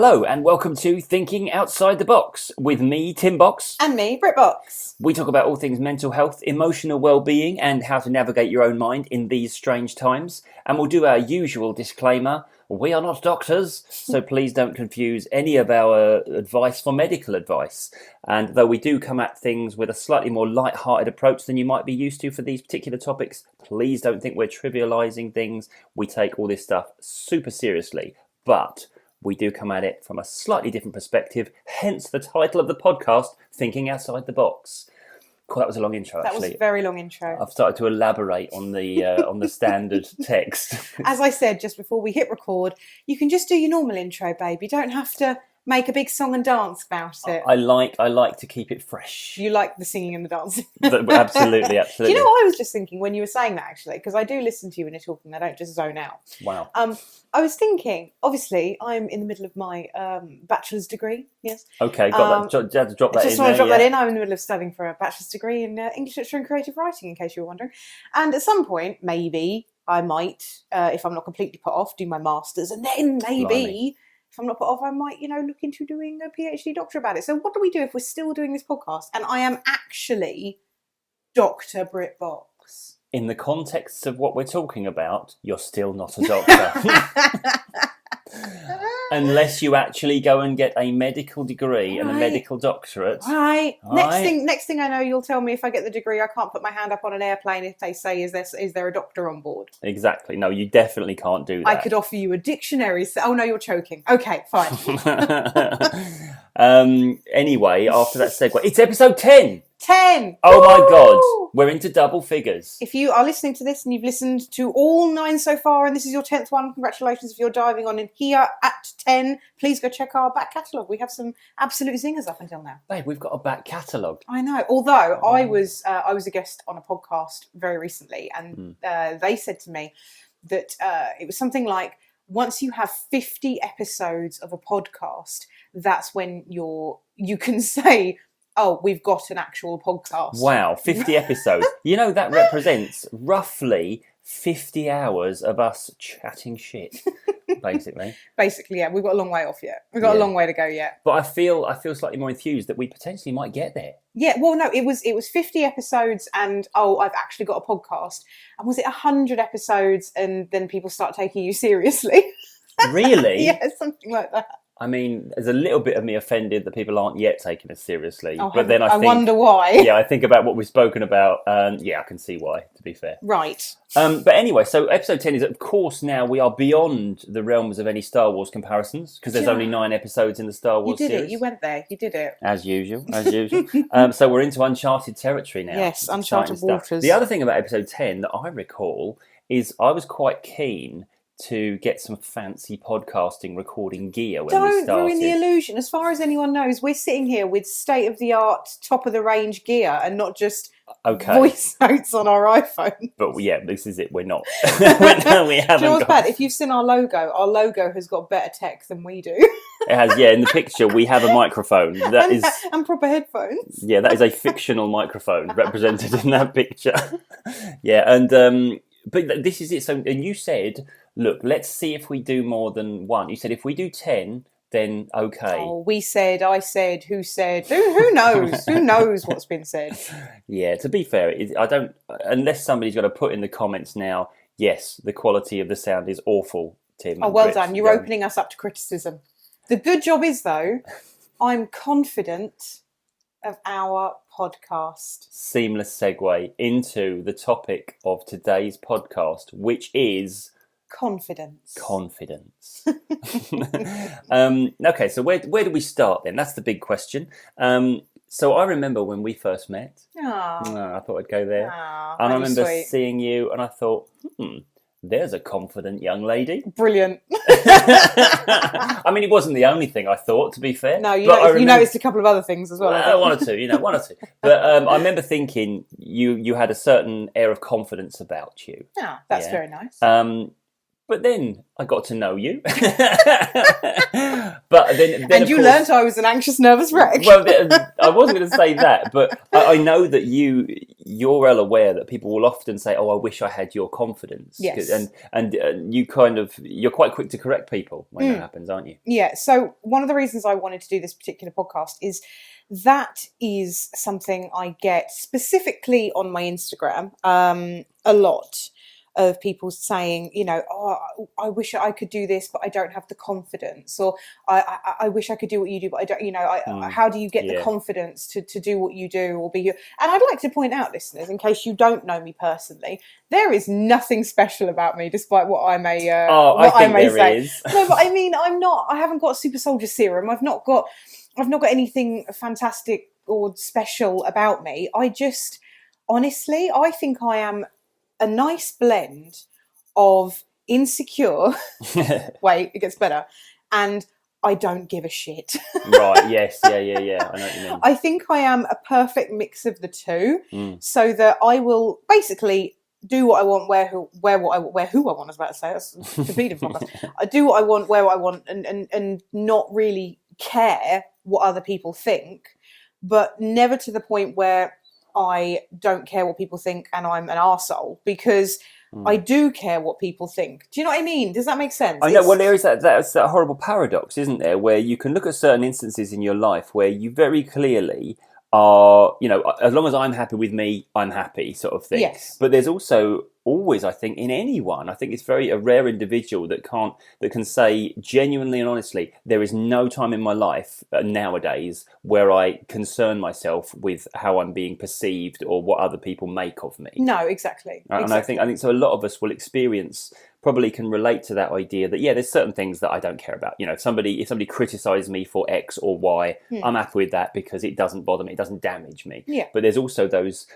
Hello and welcome to Thinking Outside the Box with me, Tim Box. And me, Britt Box. We talk about all things mental health, emotional well-being and how to navigate your own mind in these strange times. And we'll do our usual disclaimer. We are not doctors, so please don't confuse any of our advice for medical advice. And though we do come at things with a slightly more light-hearted approach than you might be used to for these particular topics, please don't think we're trivialising things. We take all this stuff super seriously. But we do come at it from a slightly different perspective, hence the title of the podcast, Thinking Outside the Box. Cool, that was a long intro, actually. That was a very long intro. I've started to elaborate on the standard text. As I said just before we hit record, you can just do your normal intro, babe. You don't have to make a big song and dance about it. I like to keep it fresh. You like the singing and the dancing. Absolutely. Do you know what I was just thinking when you were saying that, actually? Because I do listen to you when you're talking. I don't just zone out. Wow. I was thinking, obviously, I'm in the middle of my bachelor's degree, yes. Okay, got that. You had to drop that in. Just want to drop that in. I'm in the middle of studying for a bachelor's degree in English literature and creative writing, in case you were wondering. And at some point, maybe I might, if I'm not completely put off, do my master's. And then maybe, Blimey. if I'm not put off, I might, look into doing a PhD doctor about it. So what do we do if we're still doing this podcast? And I am actually Dr. Britt Box. In the context of what we're talking about, you're still not a doctor. Unless you actually go and get a medical degree and a medical doctorate. Right. Next thing I know, you'll tell me if I get the degree, I can't put my hand up on an airplane if they say, is there a doctor on board? Exactly. No, you definitely can't do that. I could offer you a dictionary. Oh, no, you're choking. Okay, fine. Anyway, after that segue, it's episode 10. 10! Oh my Woo! God. We're into double figures. If you are listening to this and you've listened to all 9 so far and this is your 10th one, congratulations. If you're diving on in here at 10, please go check our back catalogue. We have some absolute zingers up until now. Babe, we've got a back catalogue. I know. Although I was a guest on a podcast very recently and they said to me that it was something like, once you have 50 episodes of a podcast, that's when you can say, oh, we've got an actual podcast. Wow, 50 episodes. That represents roughly 50 hours of us chatting shit, basically. Basically, yeah. We've got a long way off yet. We've got a long way to go yet. But I feel slightly more enthused that we potentially might get there. Yeah, well, no, it was 50 episodes and, I've actually got a podcast. And was it 100 episodes and then people start taking you seriously? Really? Yeah, something like that. I mean, there's a little bit of me offended that people aren't yet taking us seriously. Oh, but then I wonder why. Yeah, I think about what we've spoken about. Yeah, I can see why, to be fair. Right. But anyway, so episode 10 is, of course, now we are beyond the realms of any Star Wars comparisons because there's only 9 episodes in the Star Wars series. You did it. You went there. You did it. As usual. So we're into uncharted territory now. Yes, uncharted waters. The other thing about episode 10 that I recall is I was quite keen to get some fancy podcasting recording gear when we started. Don't ruin the illusion. As far as anyone knows, we're sitting here with state-of-the-art, top-of-the-range gear and not just voice notes on our iPhone. But yeah, this is it. We're not. We haven't. Do you know what's bad? If you've seen our logo has got better tech than we do. It has, yeah. In the picture, we have a microphone. And proper headphones. Yeah, that is a fictional microphone represented in that picture. Yeah, and but this is it. So, and you said, look, let's see if we do more than one. You said if we do 10, then okay. Oh, we said, I said, who said? Who knows? Who knows what's been said? Yeah, to be fair, I don't. Unless somebody's got to put in the comments now. Yes, the quality of the sound is awful, Tim. Oh, well done. You're opening us up to criticism. The good job is, though, I'm confident of our podcast. Seamless segue into the topic of today's podcast, which is confidence. Okay, so where do we start then? That's the big question. So I remember when we first met. I thought I'd go there. And I remember seeing you and I thought, there's a confident young lady. Brilliant. I mean, it wasn't the only thing I thought, to be fair. No, you noticed a couple of other things as well. One or two. But I remember thinking you had a certain air of confidence about you. That's very nice. But then I got to know you. But then and you learnt I was an anxious, nervous wreck. Well, I wasn't going to say that, but I know that you're well aware that people will often say, "Oh, I wish I had your confidence." Yes. And you're quite quick to correct people when that happens, aren't you? Yeah. So one of the reasons I wanted to do this particular podcast is that is something I get specifically on my Instagram a lot. Of people saying, oh, I wish I could do this, but I don't have the confidence, or I wish I could do what you do, but I don't. How do you get the confidence to do what you do or be you? And I'd like to point out, listeners, in case you don't know me personally, there is nothing special about me, despite what I may say. Is. No, but I mean, I haven't got super soldier serum. I've not got anything fantastic or special about me. Honestly, I think I am a nice blend of insecure. Wait, it gets better. And I don't give a shit. Right, yes, yeah. I know what you mean. I think I am a perfect mix of the two, so that I will basically do what I want, where who I want, I was about to say. That's completely wrong. I do what I want, where I want, and not really care what other people think, but never to the point where I don't care what people think and I'm an arsehole, because I do care what people think. Do you know what I mean? Does that make sense? I know. Well, there is that's that horrible paradox, isn't there, where you can look at certain instances in your life where you very clearly are, as long as I'm happy with me, I'm happy, sort of thing. Yes. But there's also always, I think, in anyone, I think it's a rare individual that can say genuinely and honestly, there is no time in my life nowadays where I concern myself with how I'm being perceived or what other people make of me. No, exactly. And I think so. A lot of us will probably can relate to that idea that there's certain things that I don't care about. If somebody criticizes me for X or Y, I'm happy with that because it doesn't bother me, it doesn't damage me. Yeah. But there's also those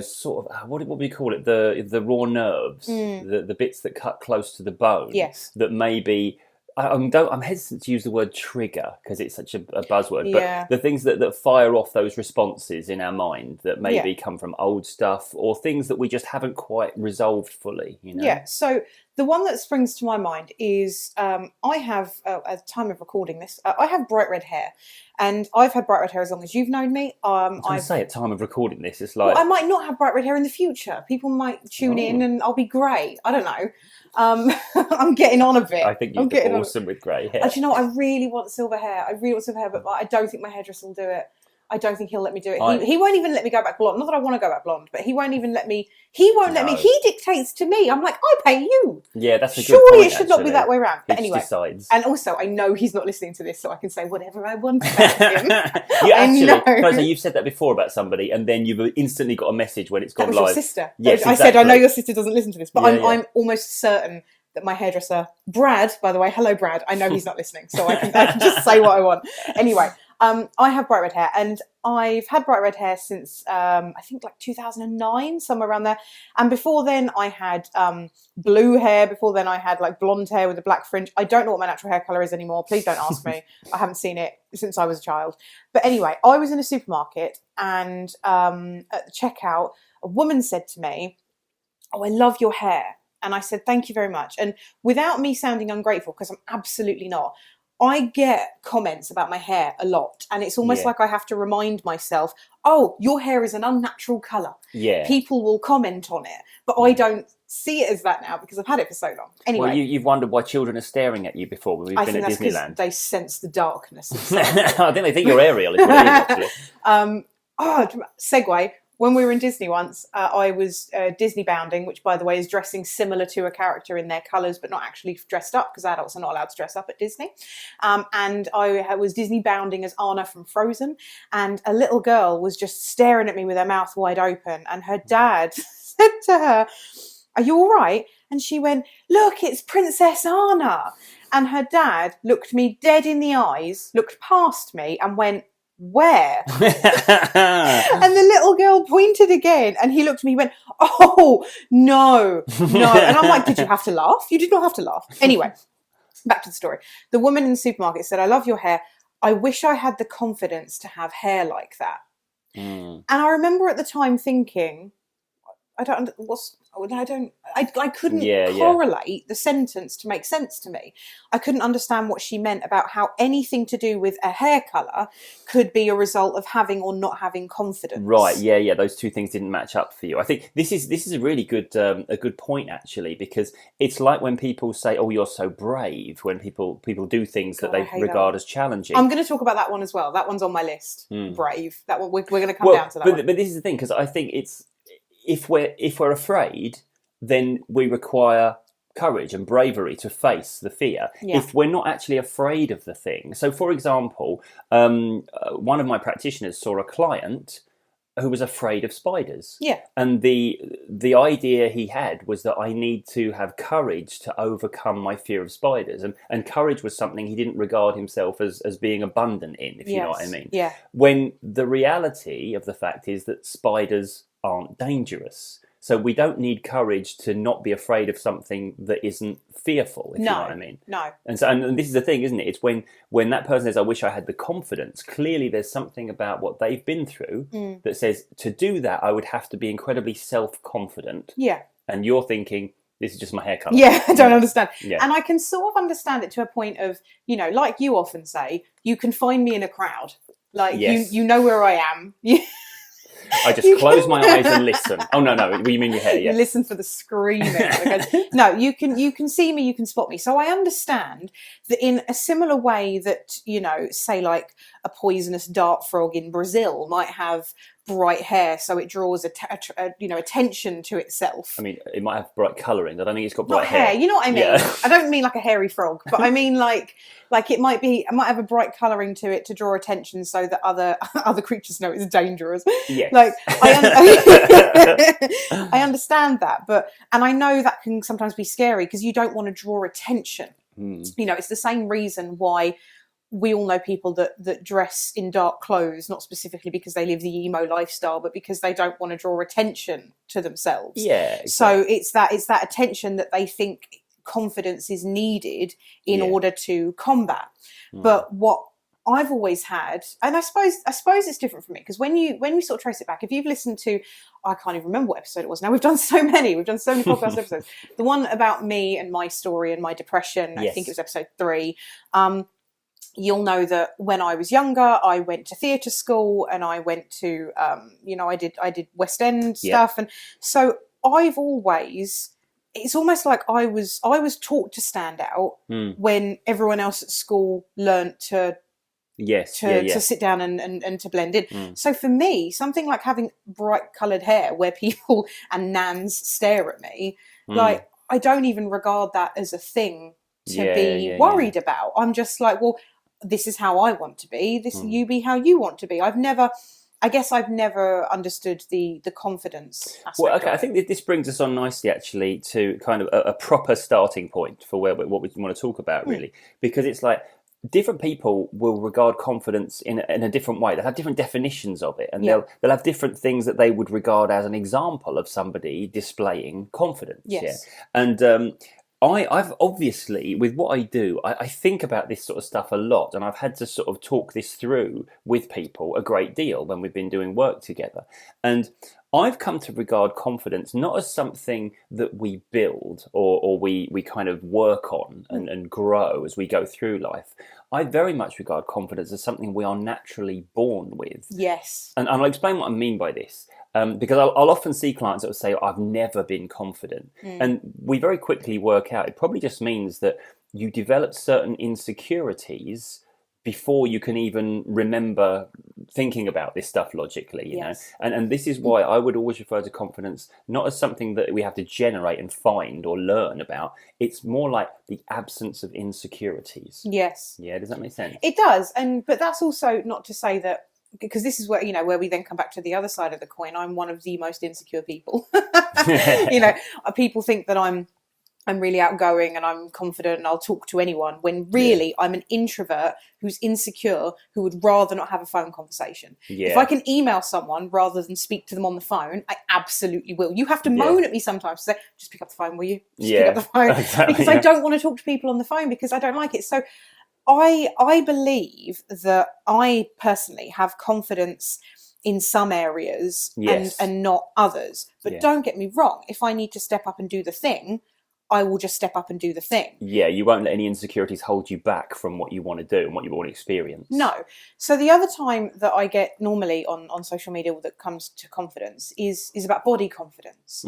sort of what do we call it, the raw nerves, the bits that cut close to the bone. Yes. That maybe I'm hesitant to use the word trigger because it's such a buzzword, but the things that fire off those responses in our mind that maybe come from old stuff or things that we just haven't quite resolved fully. Yeah. So the one that springs to my mind is I have, at the time of recording this, I have bright red hair. And I've had bright red hair as long as you've known me. I say at time of recording this, it's like... Well, I might not have bright red hair in the future. People might tune in and I'll be grey. I don't know. I'm getting on a bit. I think you'd be awesome with grey hair. Do you know what? I really want silver hair. But I don't think my hairdresser will do it. I don't think he'll let me do it. He won't even let me go back blonde. Not that I want to go back blonde, but he won't even let me. He won't let me. He dictates to me. I'm like, I pay you. Yeah, that's a good Surely point, it should not be that way around. But anyway, decides. And also, I know he's not listening to this, so I can say whatever I want about him. You've said that before about somebody, and then you've instantly got a message when it's gone live. That was your sister. Yes, I said, I know your sister doesn't listen to this, but I'm almost certain that my hairdresser, Brad, by the way, hello Brad, I know he's not listening, so I can just say what I want. Anyway, I have bright red hair, and I've had bright red hair since I think like 2009, somewhere around there. And before then, I had blue hair. Before then, I had like blonde hair with a black fringe. I don't know what my natural hair color is anymore. Please don't ask me. I haven't seen it since I was a child. But anyway, I was in a supermarket, and at the checkout, a woman said to me, "Oh, I love your hair." And I said, "Thank you very much." And without me sounding ungrateful, because I'm absolutely not, I get comments about my hair a lot. And it's almost like I have to remind myself, oh, your hair is an unnatural colour. Yeah. People will comment on it. But I don't see it as that now because I've had it for so long. Anyway. Well, you've wondered why children are staring at you before when we've been at Disneyland. They sense the darkness. I think they think you're Ariel is what it is, actually. Segue. When we were in Disney once, I was Disney bounding, which, by the way, is dressing similar to a character in their colours, but not actually dressed up, because adults are not allowed to dress up at Disney. And I was Disney bounding as Anna from Frozen, and a little girl was just staring at me with her mouth wide open, and her dad said to her, "Are you all right?" And she went, "Look, it's Princess Anna." And her dad looked me dead in the eyes, looked past me, and went, "Where?" And the little girl pointed again, and he looked at me, he went, "Oh, no. And I'm like, did you have to laugh? You did not have to laugh. Anyway, back to the story. The woman in the supermarket said, "I love your hair. I wish I had the confidence to have hair like that." And I remember at the time thinking, I couldn't correlate the sentence to make sense to me. I couldn't understand what she meant about how anything to do with a hair colour could be a result of having or not having confidence. Right, yeah, those two things didn't match up for you. I think this is a really good point, actually, because it's like when people say, "Oh, you're so brave," when people do things that they regard as challenging. I'm going to talk about that one as well. That one's on my list. Brave. That one we're going to come down to that one. But this is the thing, because I think it's if we're afraid, then we require courage and bravery to face the fear. If we're not actually afraid of the thing. So, for example, one of my practitioners saw a client who was afraid of spiders. Yeah. And the idea he had was that I need to have courage to overcome my fear of spiders. And courage was something he didn't regard himself as being abundant in, if you know what I mean. Yeah. When the reality of the fact is that spiders aren't dangerous. So we don't need courage to not be afraid of something that isn't fearful, if you know what I mean. No. And this is the thing, isn't it? It's when that person says, "I wish I had the confidence," clearly there's something about what they've been through that says, to do that, I would have to be incredibly self-confident. Yeah. And you're thinking, this is just my hair colour. Yeah, I don't understand. Yeah. And I can sort of understand it to a point of, like you often say, you can find me in a crowd. Like, you know where I am. I just close my eyes and listen. Oh, no, you mean your hair, yeah. You listen for the screaming. No, you can see me, you can spot me. So I understand that in a similar way that, say like a poisonous dart frog in Brazil might have bright hair, so it draws attention to itself. I mean, it might have bright colouring. I don't think it's got bright Not hair. You know what I mean? Yeah. I don't mean like a hairy frog, but I mean like it might have a bright colouring to it to draw attention, so that other creatures know it's dangerous. Yes. Like I understand that, and I know that can sometimes be scary because you don't want to draw attention. It's the same reason why we all know people that dress in dark clothes, not specifically because they live the emo lifestyle, but because they don't want to draw attention to themselves. Yeah. Exactly. So it's that attention that they think confidence is needed in order to combat. But what I've always had, and I suppose it's different for me, because when we sort of trace it back, if you've listened to, I can't even remember what episode it was now, we've done so many podcast episodes. The one about me and my story and my depression, I think it was episode 3. You'll know that when I was younger, I went to theatre school and I went to, I did West End stuff. And so I've always, it's almost like I was taught to stand out when everyone else at school learnt to sit down and to blend in. So for me, something like having bright coloured hair where people and nans stare at me, like I don't even regard that as a thing to be worried about. I'm just like, well, this is how I want to be. You be how you want to be. I've never understood the confidence aspect. Well, okay, I think this brings us on nicely, actually, to kind of a proper starting point for what we want to talk about, really, because it's like different people will regard confidence in a different way. They'll have different definitions of it, and they'll have different things that they would regard as an example of somebody displaying confidence. Yes. Yeah? And I've obviously, with what I do, I think about this sort of stuff a lot, and I've had to sort of talk this through with people a great deal when we've been doing work together. And I've come to regard confidence not as something that we build or we kind of work on and grow as we go through life. I very much regard confidence as something we are naturally born with. Yes. And I'll explain what I mean by this. Because I'll often see clients that will say, I've never been confident. And we very quickly work out, it probably just means that you develop certain insecurities before you can even remember thinking about this stuff logically, you know. And this is why I would always refer to confidence not as something that we have to generate and find or learn about. It's more like the absence of insecurities. Yes. Yeah, does that make sense? It does. But that's also not to say that, because this is where, where we then come back to the other side of the coin. I'm one of the most insecure people. People think that I'm really outgoing and I'm confident and I'll talk to anyone, when really I'm an introvert who's insecure, who would rather not have a phone conversation. If I can email someone rather than speak to them on the phone, I absolutely will. You have to moan at me sometimes to say, just pick up the phone, will you? Just pick up the phone. Exactly, because I don't want to talk to people on the phone because I don't like it. So I believe that I personally have confidence in some areas Yes. and not others. But Yeah. don't get me wrong, if I need to step up and do the thing, I will just step up and do the thing. Yeah, you won't let any insecurities hold you back from what you want to do and what you want to experience. No. So the other time that I get normally on social media that comes to confidence is about body confidence.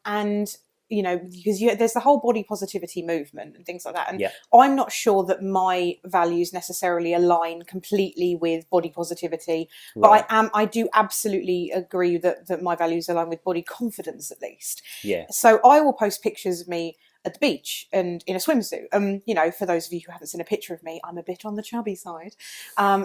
And, you know, because there's the whole body positivity movement and things like that. And Yeah. I'm not sure that my values necessarily align completely with body positivity. But Right. I do absolutely agree that my values align with body confidence, at least. Yeah. So I will post pictures of me at the beach and in a swimsuit. You know, for those of you who haven't seen a picture of me, I'm a bit on the chubby side.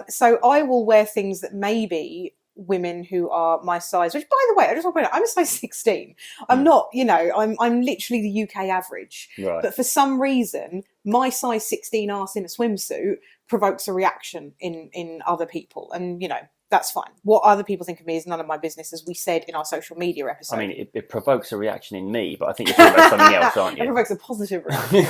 So I will wear things that maybe women who are my size, which by the way, I just want to point out, I'm a size 16. I'm not, you know, I'm literally the UK average. Right. But for some reason, my size 16 arse in a swimsuit provokes a reaction in other people. And, you know, that's fine. What other people think of me is none of my business, as we said in our social media episode. I mean, it provokes a reaction in me, but I think you're talking about something else, aren't you? It provokes a positive reaction.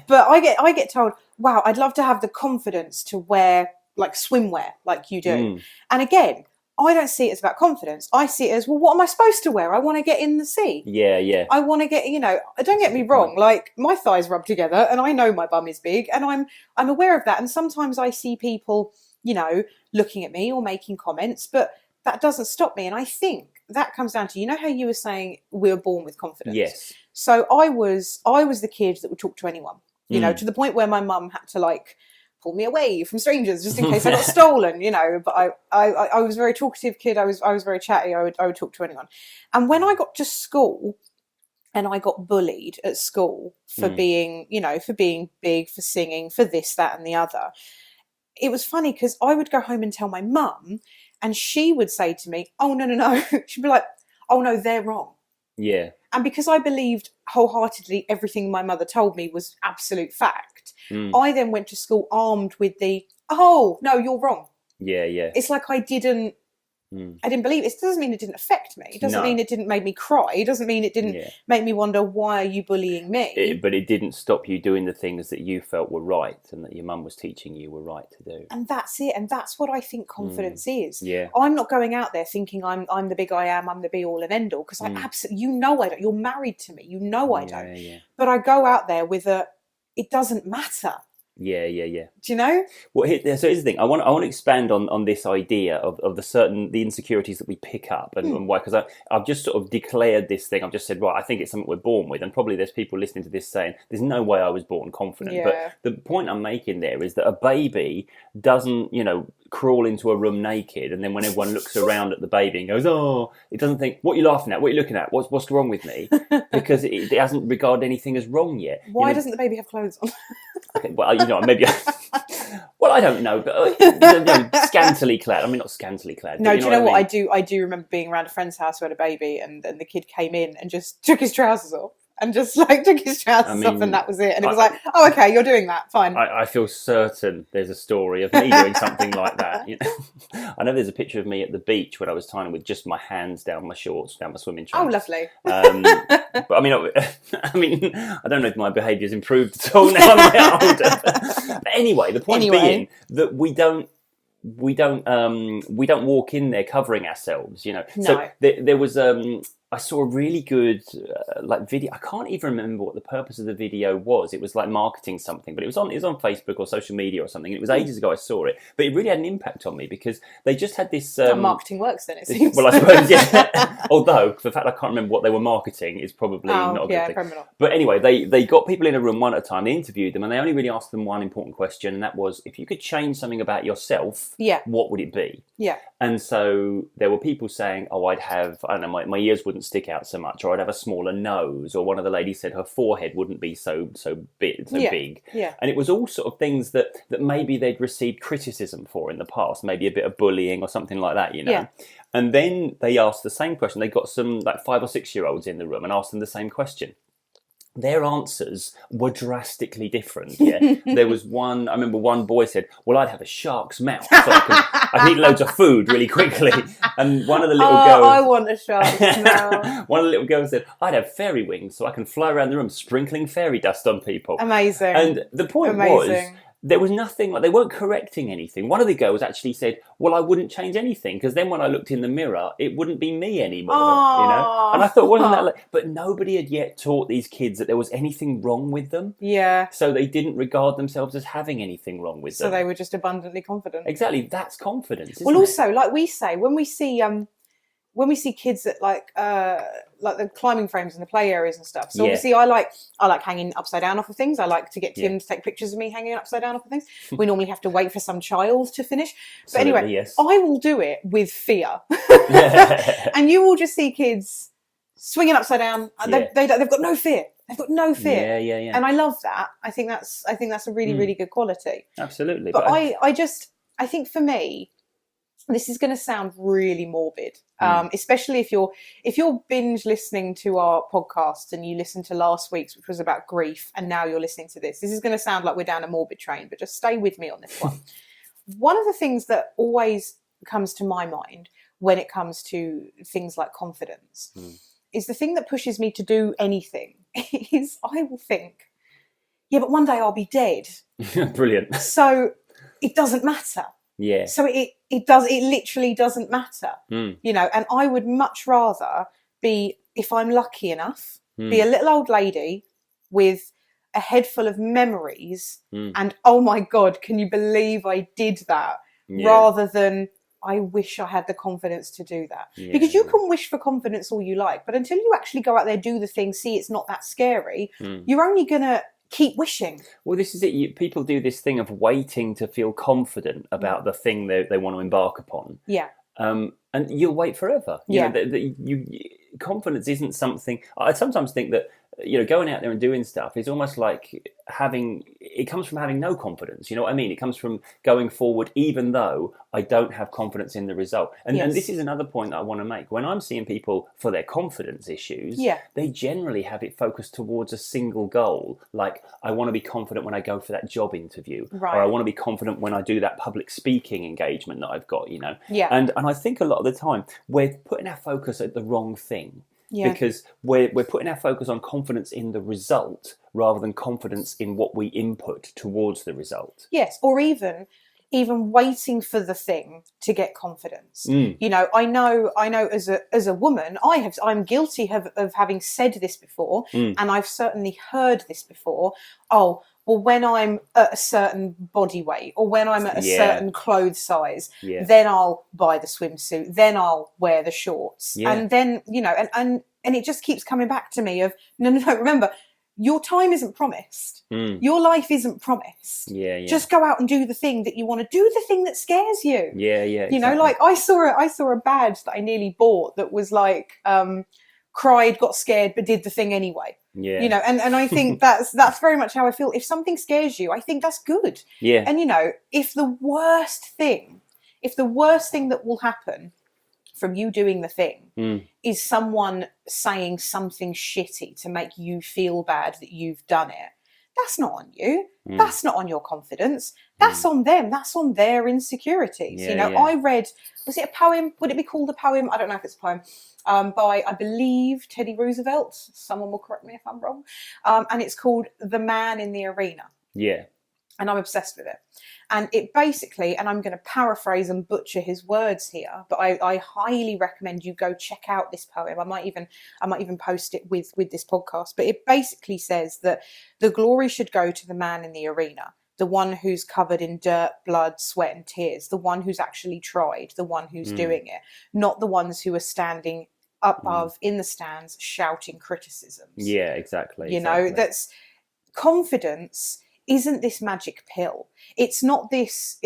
But I get told, wow, I'd love to have the confidence to wear like swimwear like you do. And again, I don't see it as about confidence. I see it as, well, what am I supposed to wear? I want to get in the sea. Yeah, yeah. I want to get, you know, don't get me wrong, like my thighs rub together and I know my bum is big and I'm aware of that. And sometimes I see people, you know, looking at me or making comments, but that doesn't stop me. And I think that comes down to, you know how you were saying we were born with confidence? Yes. So I was the kid that would talk to anyone, you know, to the point where my mum had to like pull me away from strangers just in case I got stolen, you know. But I was a very talkative kid. I was very chatty. I would talk to anyone. And when I got to school and I got bullied at school for being, you know, for being big, for singing, for this, that and the other, it was funny because I would go home and tell my mum and she would say to me, oh, no. She'd be like, oh, no, they're wrong. Yeah. And because I believed wholeheartedly everything my mother told me was absolute fact, I then went to school armed with the, oh, no, you're wrong. Yeah, yeah. It's like I didn't believe it. It doesn't mean it didn't affect me. It doesn't mean it didn't make me cry. It doesn't mean it didn't make me wonder, why are you bullying me? But it didn't stop you doing the things that you felt were right and that your mum was teaching you were right to do. And that's it. And that's what I think confidence is. Yeah. I'm not going out there thinking I'm the big I am, I'm the be all and end all, because I absolutely, you know I don't. You're married to me. You know I don't. Yeah. But I go out there with it doesn't matter. Yeah. Do you know? Well, so here's the thing. I want to expand on this idea of the insecurities that we pick up and why. Because I've just sort of declared this thing. I've just said, right, I think it's something we're born with, and probably there's people listening to this saying, "There's no way I was born confident." Yeah. But the point I'm making there is that a baby doesn't, you know, crawl into a room naked, and then when everyone looks around at the baby and goes, "Oh," it doesn't think, "What are you laughing at? What are you looking at? What's wrong with me?" Because it hasn't regarded anything as wrong yet. Why doesn't the baby have clothes on? Okay, well, you know, maybe. Well, I don't know, but you know, scantily clad. I mean, not scantily clad. No, but do you know what I I mean? do? I do remember being around a friend's house who had a baby, and the kid came in and just took his trousers off. And just like took his trousers off, and that was it. And it was like, oh, okay, you're doing that, fine. I feel certain there's a story of me doing something like that. You know? I know there's a picture of me at the beach when I was tiny with just my hands down my shorts, down my swimming trunks. Oh, lovely. But I mean, I don't know if my behaviour's improved at all now I'm a bit older. But anyway, the point being that we don't walk in there covering ourselves, you know. No. So there was I saw a really good video. I can't even remember what the purpose of the video was. It was like marketing something, but it was on Facebook or social media or something. It was ages ago I saw it, but it really had an impact on me because they just had this. Marketing works then, it seems. Well, I suppose, yeah. Although the fact I can't remember what they were marketing is probably not a good thing. Probably not. But anyway, they got people in a room one at a time. They interviewed them, and they only really asked them one important question, and that was, if you could change something about yourself, what would it be? Yeah. And so there were people saying, oh, I'd have, I don't know, my ears wouldn't stick out so much, or I'd have a smaller nose, or one of the ladies said her forehead wouldn't be so big. Yeah. And it was all sort of things that maybe they'd received criticism for in the past, maybe a bit of bullying or something like that, you know. Yeah. And then they asked the same question. They got some like 5 or 6 year olds in the room and asked them the same question. Their answers were drastically different. Yeah, there was one. I remember one boy said, "Well, I'd have a shark's mouth, so I can eat loads of food really quickly." And one of the little girls, I want a shark's mouth. One of the little girls said, "I'd have fairy wings, so I can fly around the room sprinkling fairy dust on people." Amazing. And the point was, there was nothing, like they weren't correcting anything. One of the girls actually said, well, I wouldn't change anything because then when I looked in the mirror, it wouldn't be me anymore, you know? And I thought, wasn't that like, but nobody had yet taught these kids that there was anything wrong with them. Yeah. So they didn't regard themselves as having anything wrong with them. So they were just abundantly confident. Exactly. That's confidence, isn't well, it? also, like we say, when we see kids at like the climbing frames and the play areas and stuff. So obviously I like hanging upside down off of things. I like to get Tim to take pictures of me hanging upside down off of things. We normally have to wait for some child to finish. But anyway, yes. I will do it with fear. And you will just see kids swinging upside down. They've got no fear. They've got no fear. Yeah. And I love that. I think that's a really, really good quality. Absolutely. But I think for me, this is going to sound really morbid, especially if you're binge listening to our podcast and you listened to last week's, which was about grief, and now you're listening to this. This is going to sound like we're down a morbid train, but just stay with me on this one. One of the things that always comes to my mind when it comes to things like confidence is the thing that pushes me to do anything is I will think, yeah, but one day I'll be dead. Brilliant. So it doesn't matter. Yeah. So it literally doesn't matter, you know, and I would much rather be, if I'm lucky enough, be a little old lady with a head full of memories and, oh my God, can you believe I did that? Rather than, I wish I had the confidence to do that. Because you can wish for confidence all you like, but until you actually go out there, do the thing, see it's not that scary, you're only going to keep wishing. Well, this is it. People do this thing of waiting to feel confident about the thing they want to embark upon. Yeah. And you'll wait forever. You know, confidence isn't something. I sometimes think that, you know, going out there and doing stuff is almost like it comes from having no confidence. You know what I mean? It comes from going forward, even though I don't have confidence in the result. And this is another point that I want to make. When I'm seeing people for their confidence issues, they generally have it focused towards a single goal. Like, I want to be confident when I go for that job interview, or I want to be confident when I do that public speaking engagement that I've got, you know? And I think a lot of the time we're putting our focus at the wrong thing. Because we're putting our focus on confidence in the result rather than confidence in what we input towards the result. Yes, or even waiting for the thing to get confidence. You know, I know as a woman, I'm guilty of having said this before, and I've certainly heard this before. Oh, well, when I'm at a certain body weight or when I'm at a certain clothes size, then I'll buy the swimsuit, then I'll wear the shorts. And then, you know, and it just keeps coming back to me of, no, remember, your time isn't promised. Your life isn't promised. Just go out and do the thing that you want to do, the thing that scares you. Exactly. You know, like I saw a badge that I nearly bought that was like, cried, got scared, but did the thing anyway. You know, and I think that's very much how I feel. If something scares you, I think that's good. And you know, if the worst thing that will happen from you doing the thing is someone saying something shitty to make you feel bad that you've done it, that's not on you. That's not on your confidence. That's on them. That's on their insecurities. You know, I read, was it a poem? Would it be called a poem? I don't know if it's a poem. By, I believe, Teddy Roosevelt. Someone will correct me if I'm wrong. And it's called The Man in the Arena. And I'm obsessed with it. And it basically, and I'm going to paraphrase and butcher his words here, but I highly recommend you go check out this poem. I might even post it with this podcast. But it basically says that the glory should go to the man in the arena, the one who's covered in dirt, blood, sweat and tears, the one who's actually tried, the one who's doing it, not the ones who are standing above in the stands shouting criticisms. Exactly. You know, that's confidence. Isn't this magic pill? It's not this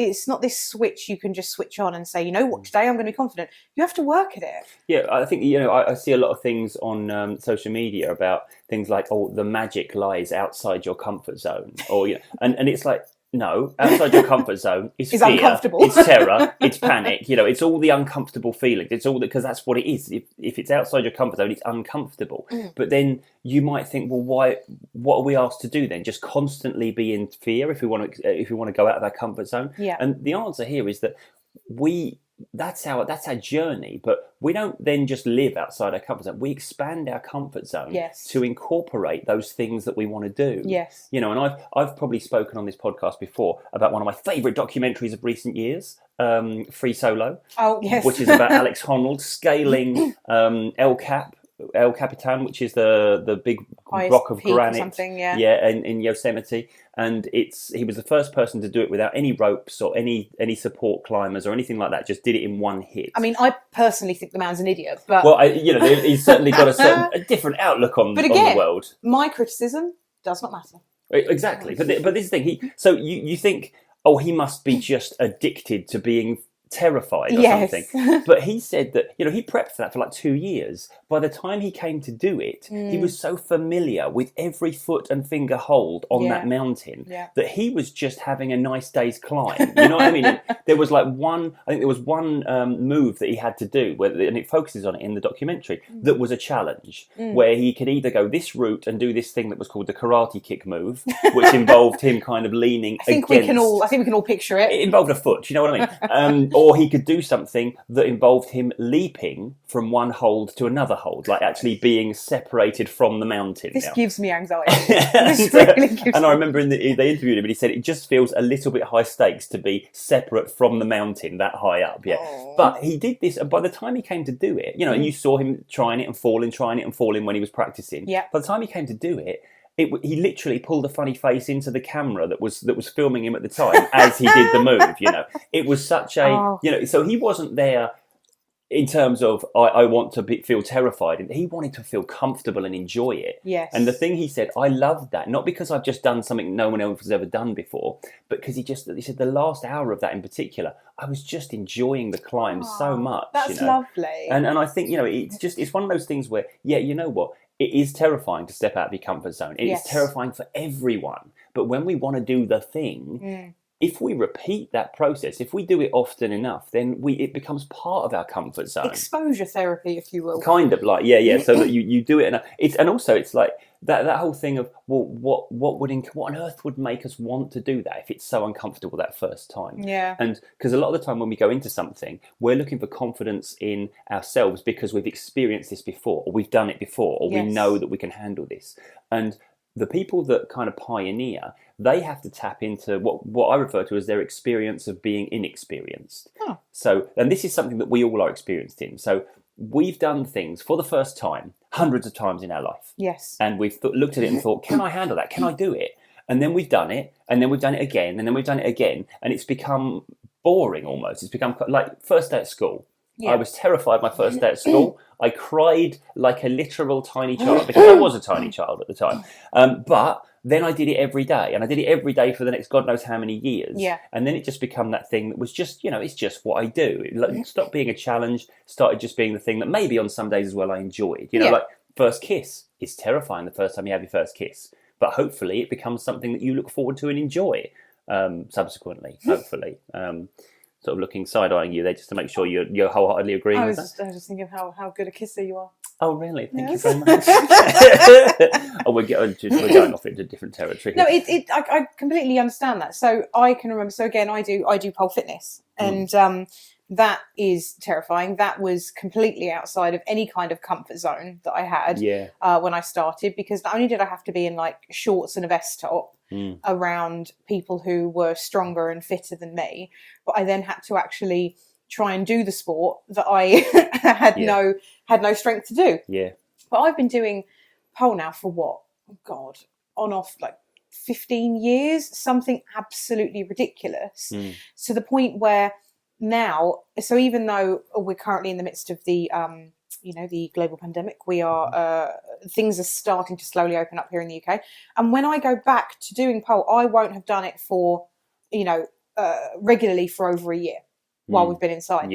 switch you can just switch on and say, you know what, today I'm going to be confident. You have to work at it. I think, you know, I see a lot of things on social media about things like, oh, the magic lies outside your comfort zone, or, you know, and it's like, no, outside your comfort zone is fear, uncomfortable. It's terror, it's panic. You know, it's all the uncomfortable feelings. It's all because that's what it is. If it's outside your comfort zone, it's uncomfortable. But then you might think, well, why? What are we asked to do then? Just constantly be in fear if we want to go out of our comfort zone? Yeah. And the answer here is that we that's our journey. But we don't then just live outside our comfort zone. We expand our comfort zone Yes. to incorporate those things that we want to do. Yes. You know, and I've probably spoken on this podcast before about one of my favourite documentaries of recent years, Free Solo. Oh, yes. Which is about Alex Honnold scaling El Capitan, which is the big Highest rock of peak or granite, something, yeah. in Yosemite, and he was the first person to do it without any ropes or any support climbers or anything like that. Just did it in one hit. I mean, I personally think the man's an idiot, but well, he's certainly got a different outlook on the world. My criticism does not matter. Exactly, but this is the thing. So you think, oh, he must be just addicted to being terrified or something. But he said that, he prepped for that for like 2 years. By the time he came to do it, he was so familiar with every foot and finger hold on that mountain that he was just having a nice day's climb. You know what I mean? And there was like one move that he had to do, and it focuses on it in the documentary, that was a challenge where he could either go this route and do this thing that was called the karate kick move, which involved him kind of leaning I think we can all picture it. It involved a foot, you know what I mean? Or he could do something that involved him leaping from one hold to another hold, like actually being separated from the mountain. This gives me anxiety. And I remember they interviewed him and he said it just feels a little bit high stakes to be separate from the mountain that high up. Yeah. Oh. But he did this, and by the time he came to do it, and you saw him trying it and falling when he was practicing. Yeah. By the time he came to do it, he literally pulled a funny face into the camera that was filming him at the time as he did the move. It was such a so he wasn't there in terms of I want to feel terrified. He wanted to feel comfortable and enjoy it. Yes. And the thing he said, I loved that, not because I've just done something no one else has ever done before, but because he said the last hour of that in particular, I was just enjoying the climb so much. That's lovely. And I think it's one of those things where you know what. It is terrifying to step out of your comfort zone. It is terrifying for everyone. But when we want to do the thing, if we repeat that process, if we do it often enough, then it becomes part of our comfort zone. Exposure therapy, if you will. Kind of like, so that you do it. And also it's like that whole thing of, well, what on earth would make us want to do that if it's so uncomfortable that first time? Yeah. And because a lot of the time when we go into something, we're looking for confidence in ourselves because we've experienced this before, or we've done it before, or we know that we can handle this. And the people that kind of pioneer, they have to tap into what I refer to as their experience of being inexperienced. Oh. So, and this is something that we all are experienced in. So we've done things for the first time hundreds of times in our life. Yes. And we've looked at it and thought, can I handle that? Can I do it? And then we've done it, and then we've done it again, and then we've done it again. And it's become boring almost. It's become like first day at school. Yeah. I was terrified my first day at school. I cried like a literal tiny child because I was a tiny child at the time. But then I did it every day, and I did it every day for the next God knows how many years. Yeah. And then it just became that thing that was just, it's just what I do. It stopped being a challenge, started just being the thing that maybe on some days as well I enjoyed. Like first kiss is terrifying the first time you have your first kiss. But hopefully it becomes something that you look forward to and enjoy subsequently, hopefully. Sort of looking side-eyeing you there just to make sure you're wholeheartedly agreeing with that. I was just thinking how good a kisser you are. Oh, really? Thank you very much. We're going off into different territory. No, I completely understand that. So I can remember. So again, I do pole fitness, and that is terrifying. That was completely outside of any kind of comfort zone that I had when I started, because not only did I have to be in like shorts and a vest top around people who were stronger and fitter than me, but I then had to actually try and do the sport that I had no strength to do. Yeah. But I've been doing pole now for what? Oh God, on off like 15 years, something absolutely ridiculous, to the point where now, so even though we're currently in the midst of the the global pandemic, we are things are starting to slowly open up here in the UK. And when I go back to doing pole, I won't have done it for regularly for over a year while we've been inside.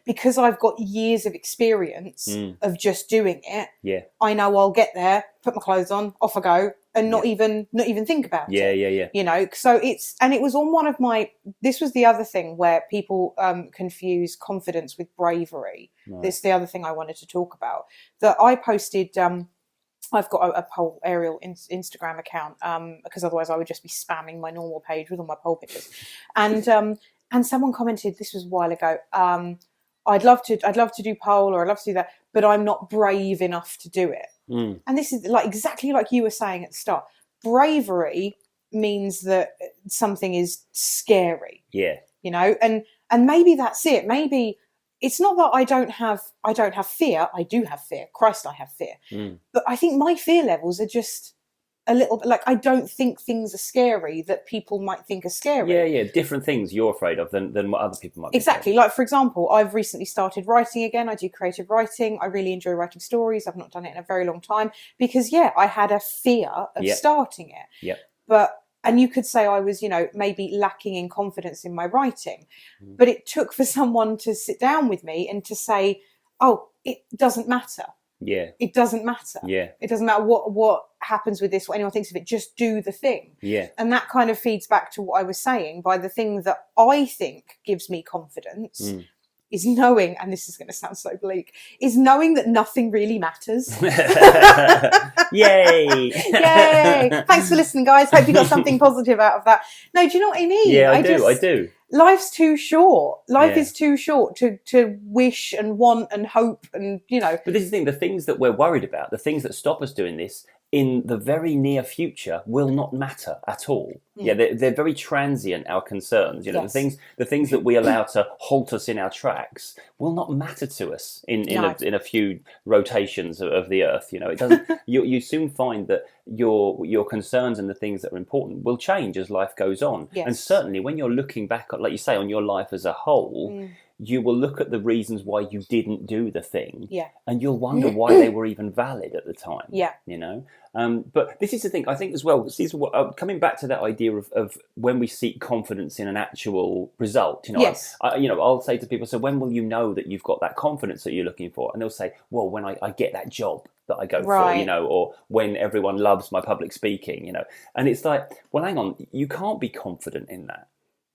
Because I've got years of experience of just doing it, I know I'll get there, put my clothes on, off I go, and not even think about it. So it was on one of my, this was the other thing where people confuse confidence with bravery. Right. This is the other thing I wanted to talk about, that I posted. I've got a pole aerial Instagram account because otherwise I would just be spamming my normal page with all my pole pictures. And And someone commented, this was a while ago, I'd love to do pole, or I'd love to do that, but I'm not brave enough to do it. And this is like exactly like you were saying at the start. Bravery means that something is scary. Yeah. You know, and maybe that's it. Maybe it's not that I don't have fear. I do have fear. Christ, I have fear. But I think my fear levels are just a little bit like, I don't think things are scary that people might think are scary. Yeah. Different things you're afraid of than what other people might be. Exactly. Like, for example, I've recently started writing again. I do creative writing. I really enjoy writing stories. I've not done it in a very long time because, I had a fear of starting it. Yep. And you could say I was, maybe lacking in confidence in my writing. But it took for someone to sit down with me and to say, oh, it doesn't matter. Yeah. It doesn't matter. Yeah. It doesn't matter what happens with this, what anyone thinks of it, just do the thing. Yeah. And that kind of feeds back to what I was saying, by the thing that I think gives me confidence is knowing, and this is going to sound so bleak, is knowing that nothing really matters. Yay! Yay! Thanks for listening, guys. Hope you got something positive out of that. No, do you know what I mean? Yeah, I do. Life's too short. Life is too short to wish and want and hope and, But this is the thing, the things that we're worried about, the things that stop us doing this, in the very near future will not matter at all. Yeah, they're very transient, our concerns. Yes. The things that we allow to halt us in our tracks will not matter to us in a few rotations of the earth. It doesn't. You soon find that your concerns and the things that are important will change as life goes on. Yes. And certainly when you're looking back, like you say, on your life as a whole, you will look at the reasons why you didn't do the thing, and you'll wonder why they were even valid at the time. Yeah, but this is the thing. I think as well. This is what, coming back to that idea of when we seek confidence in an actual result. Yes. I'll say to people, so when will you know that you've got that confidence that you're looking for? And they'll say, well, when I get that job that I go for, or when everyone loves my public speaking, And it's like, well, hang on, you can't be confident in that,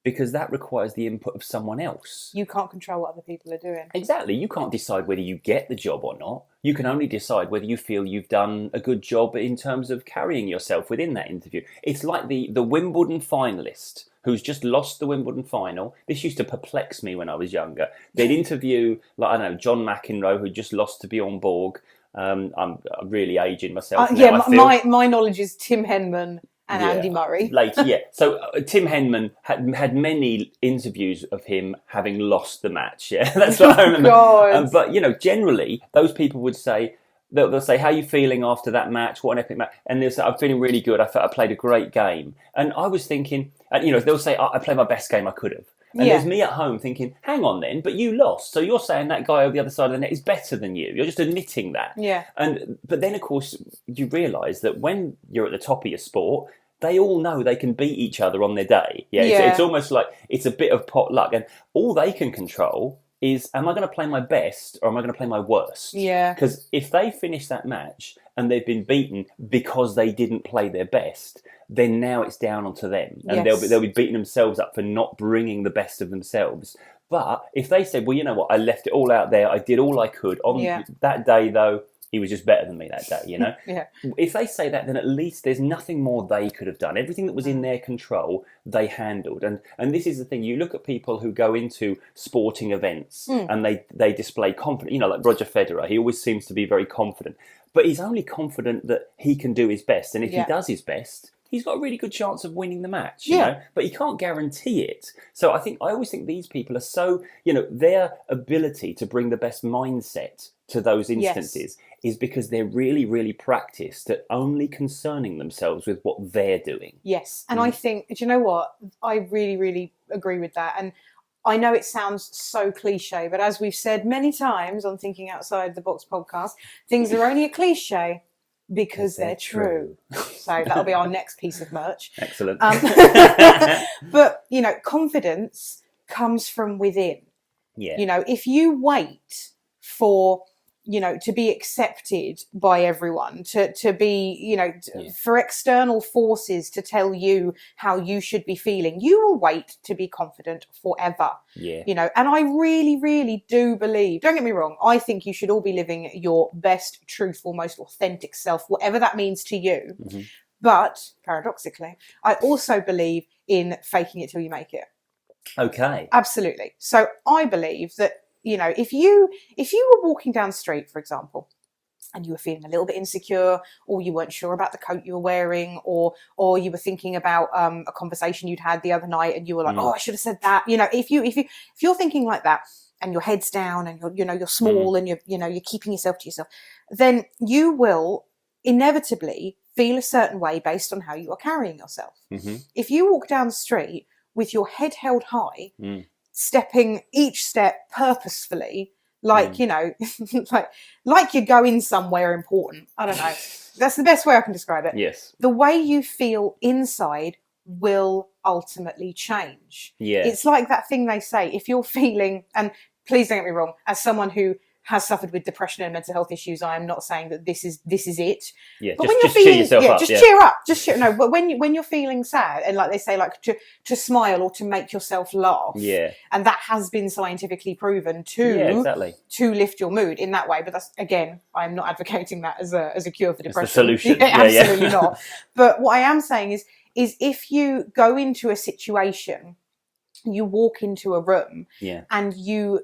because that requires the input of someone else. You can't control what other people are doing. Exactly. You can't decide whether you get the job or not. You can only decide whether you feel you've done a good job in terms of carrying yourself within that interview. It's like the Wimbledon finalist who's just lost the Wimbledon final. This used to perplex me when I was younger. They'd interview, John McEnroe, who just lost to Bjorn Borg. I'm really aging myself now, my knowledge is Tim Henman and Andy Murray. Later, So Tim Henman had many interviews of him having lost the match. Yeah, that's what I remember. But generally, those people would say, they'll say, "How are you feeling after that match? What an epic match!" And they'll say, "I'm feeling really good. I felt I played a great game." And I was thinking, they'll say, "I played my best game I could have." And there's me at home thinking, hang on then, but you lost. So you're saying that guy over the other side of the net is better than you. You're just admitting that. Yeah. But then, of course, you realise that when you're at the top of your sport, they all know they can beat each other on their day. It's almost like it's a bit of pot luck. And all they can control is, am I going to play my best or am I going to play my worst? Yeah. Because if they finish that match and they've been beaten because they didn't play their best, then now it's down onto them. And they'll be beating themselves up for not bringing the best of themselves. But if they said, well, you know what, I left it all out there, I did all I could. On that day, though, he was just better than me that day, If they say that, then at least there's nothing more they could have done. Everything that was in their control, they handled. And this is the thing. You look at people who go into sporting events and they display confidence. Like Roger Federer, he always seems to be very confident. But he's only confident that he can do his best. And if he does his best, he's got a really good chance of winning the match, you know, but he can't guarantee it. So I always think these people are so, their ability to bring the best mindset to those instances is because they're really, really practiced at only concerning themselves with what they're doing. Yes. And I think, do you know what? I really, really agree with that. And I know it sounds so cliche, but as we've said many times on Thinking Outside the Box podcast, things are only a cliche because they're true. So that'll be our next piece of merch. Excellent. But, confidence comes from within. Yeah. If you wait for, to be accepted by everyone, to be, for external forces to tell you how you should be feeling, you will wait to be confident forever. Yeah. And I really, really do believe, don't get me wrong, I think you should all be living your best, truthful, most authentic self, whatever that means to you. But paradoxically, I also believe in faking it till you make it. Okay. Absolutely. So I believe that, if you were walking down the street, for example, and you were feeling a little bit insecure, or you weren't sure about the coat you were wearing, or you were thinking about a conversation you'd had the other night, and you were like, "Oh, I should have said that." If you're thinking like that, and your head's down, and you're small, and you're keeping yourself to yourself, then you will inevitably feel a certain way based on how you are carrying yourself. Mm-hmm. If you walk down the street with your head held high, stepping each step purposefully, like like you're going somewhere important. I don't know. That's the best way I can describe it. Yes. The way you feel inside will ultimately change. Yeah. It's like that thing they say, if you're feeling, and please don't get me wrong, as someone who has suffered with depression and mental health issues, I am not saying that this is it. Yeah, but just cheer yourself up. Just cheer up. Just cheer. No, but when you're feeling sad, and like they say, like to smile or to make yourself laugh. Yeah. And that has been scientifically proven to lift your mood in that way. But that's, again, I'm not advocating that as a cure for depression. It's the solution. Absolutely not. But what I am saying is if you go into a situation, you walk into a room, and you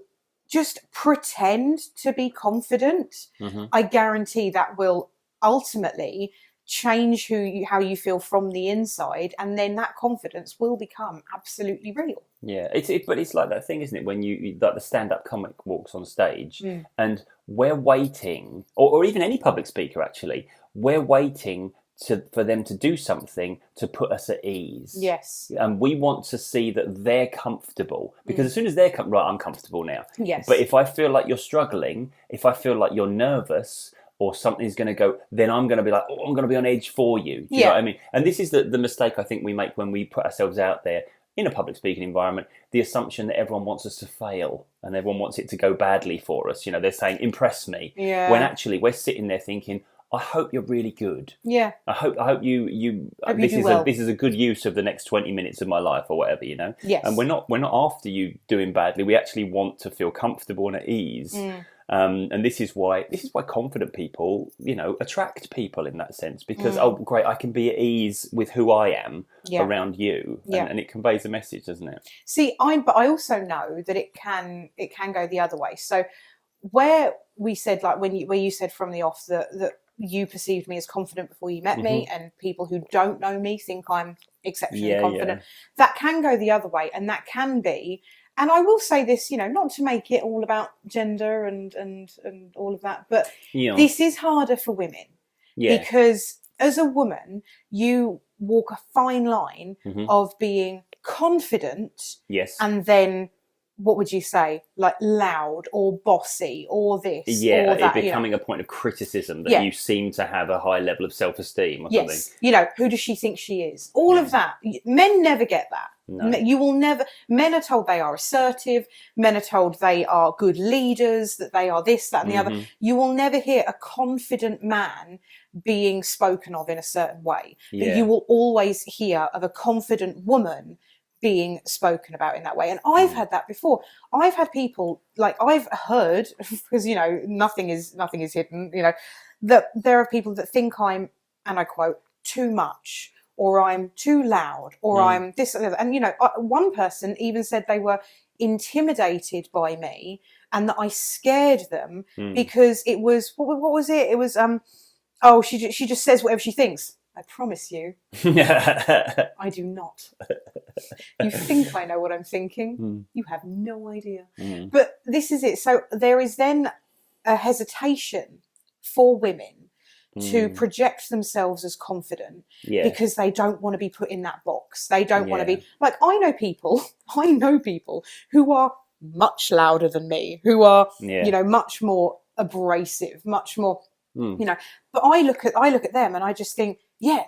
just pretend to be confident, I guarantee that will ultimately change how you feel from the inside, and then that confidence will become absolutely real. Yeah, but it's like that thing, isn't it? When you like the stand-up comic walks on stage, and we're waiting, or even any public speaker actually, we're waiting for them to do something to put us at ease. Yes. And we want to see that they're comfortable, because as soon as they're right, I'm comfortable now. Yes. But if I feel like you're struggling, if I feel like you're nervous, or something's going to go, then I'm going to be like, I'm going to be on edge for you. Do you know what I mean? And this is the mistake I think we make when we put ourselves out there in a public speaking environment, the assumption that everyone wants us to fail and everyone wants it to go badly for us. They're saying, impress me. Yeah. When actually we're sitting there thinking, I hope you're really good. Yeah. I hope you this is a good use of the next 20 minutes of my life, or whatever, Yes. And we're not after you doing badly. We actually want to feel comfortable and at ease. And this is why confident people, attract people in that sense, because oh great, I can be at ease with who I am around you, and it conveys a message, doesn't it? See, but I also know that it can go the other way. So where we said, like where you said from the off that you perceived me as confident before you met me, and people who don't know me think I'm exceptionally confident. That can go the other way, and that can be. And I will say this, not to make it all about gender and all of that, but this is harder for women because as a woman, you walk a fine line of being confident, and then what would you say, like loud or bossy or this or that, it becoming a point of criticism that you seem to have a high level of self-esteem or something. Who does she think she is? All of that. Men never get that. No. You will never. Men are told they are assertive. Men are told they are good leaders, that they are this, that, and the other. You will never hear a confident man being spoken of in a certain way. But you will always hear of a confident woman being spoken about in that way. And I've had that before. I've had people, like I've heard, because nothing is hidden, that there are people that think I'm, and I quote, too much, or I'm too loud, or I'm this and that. And one person even said they were intimidated by me and that I scared them because it was what was it? It was she just says whatever she thinks. I promise you, I do not. You think I know what I'm thinking. You have no idea. But this is it. So there is then a hesitation for women to project themselves as confident because they don't want to be put in that box. They don't want to be like, I know people who are much louder than me, who are, much more abrasive, much more, but I look at them and I just think,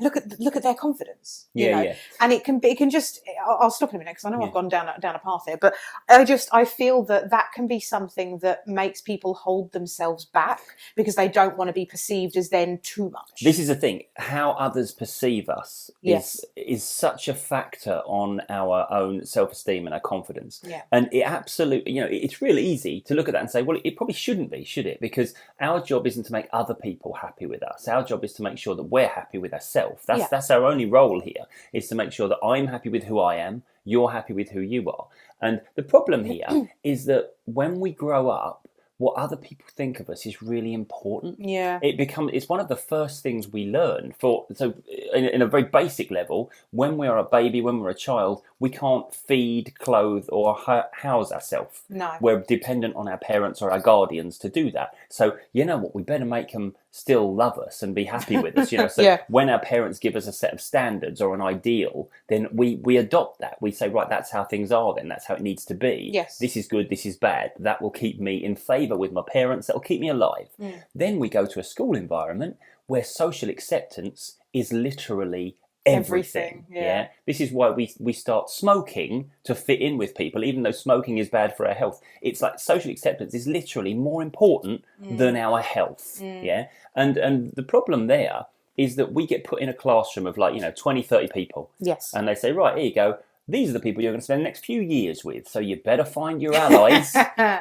look at their confidence, and it can just. I'll stop in a minute because I know I've gone down a path here, but I feel that can be something that makes people hold themselves back because they don't want to be perceived as then too much. This is the thing: how others perceive us is such a factor on our own self-esteem and our confidence. And it absolutely, it's really easy to look at that and say, well, it probably shouldn't be, should it? Because our job isn't to make other people happy with us. Our job is to make sure that we're happy with herself. That's our only role here, is to make sure that I'm happy with who I am, you're happy with who you are. And the problem here is that when we grow up, what other people think of us is really important. Yeah. It's one of the first things we learn. So in a very basic level, when we are a baby, when we're a child, we can't feed, clothe, or house ourselves. No. We're dependent on our parents or our guardians to do that. So you know what? We better make them still love us and be happy with us. So when our parents give us a set of standards or an ideal, then we adopt that. We say, right, that's how things are. Then that's how it needs to be. Yes. This is good. This is bad. That will keep me in favour with my parents. That will keep me alive. Then we go to a school environment where social acceptance is literally everything. Yeah. This is why we start smoking to fit in with people, even though smoking is bad for our health. It's like social acceptance is literally more important than our health. Yeah. And the problem there is that we get put in a classroom of 20, 30 people. Yes. And they say, right, here you go. These are the people you're going to spend the next few years with. So you better find your allies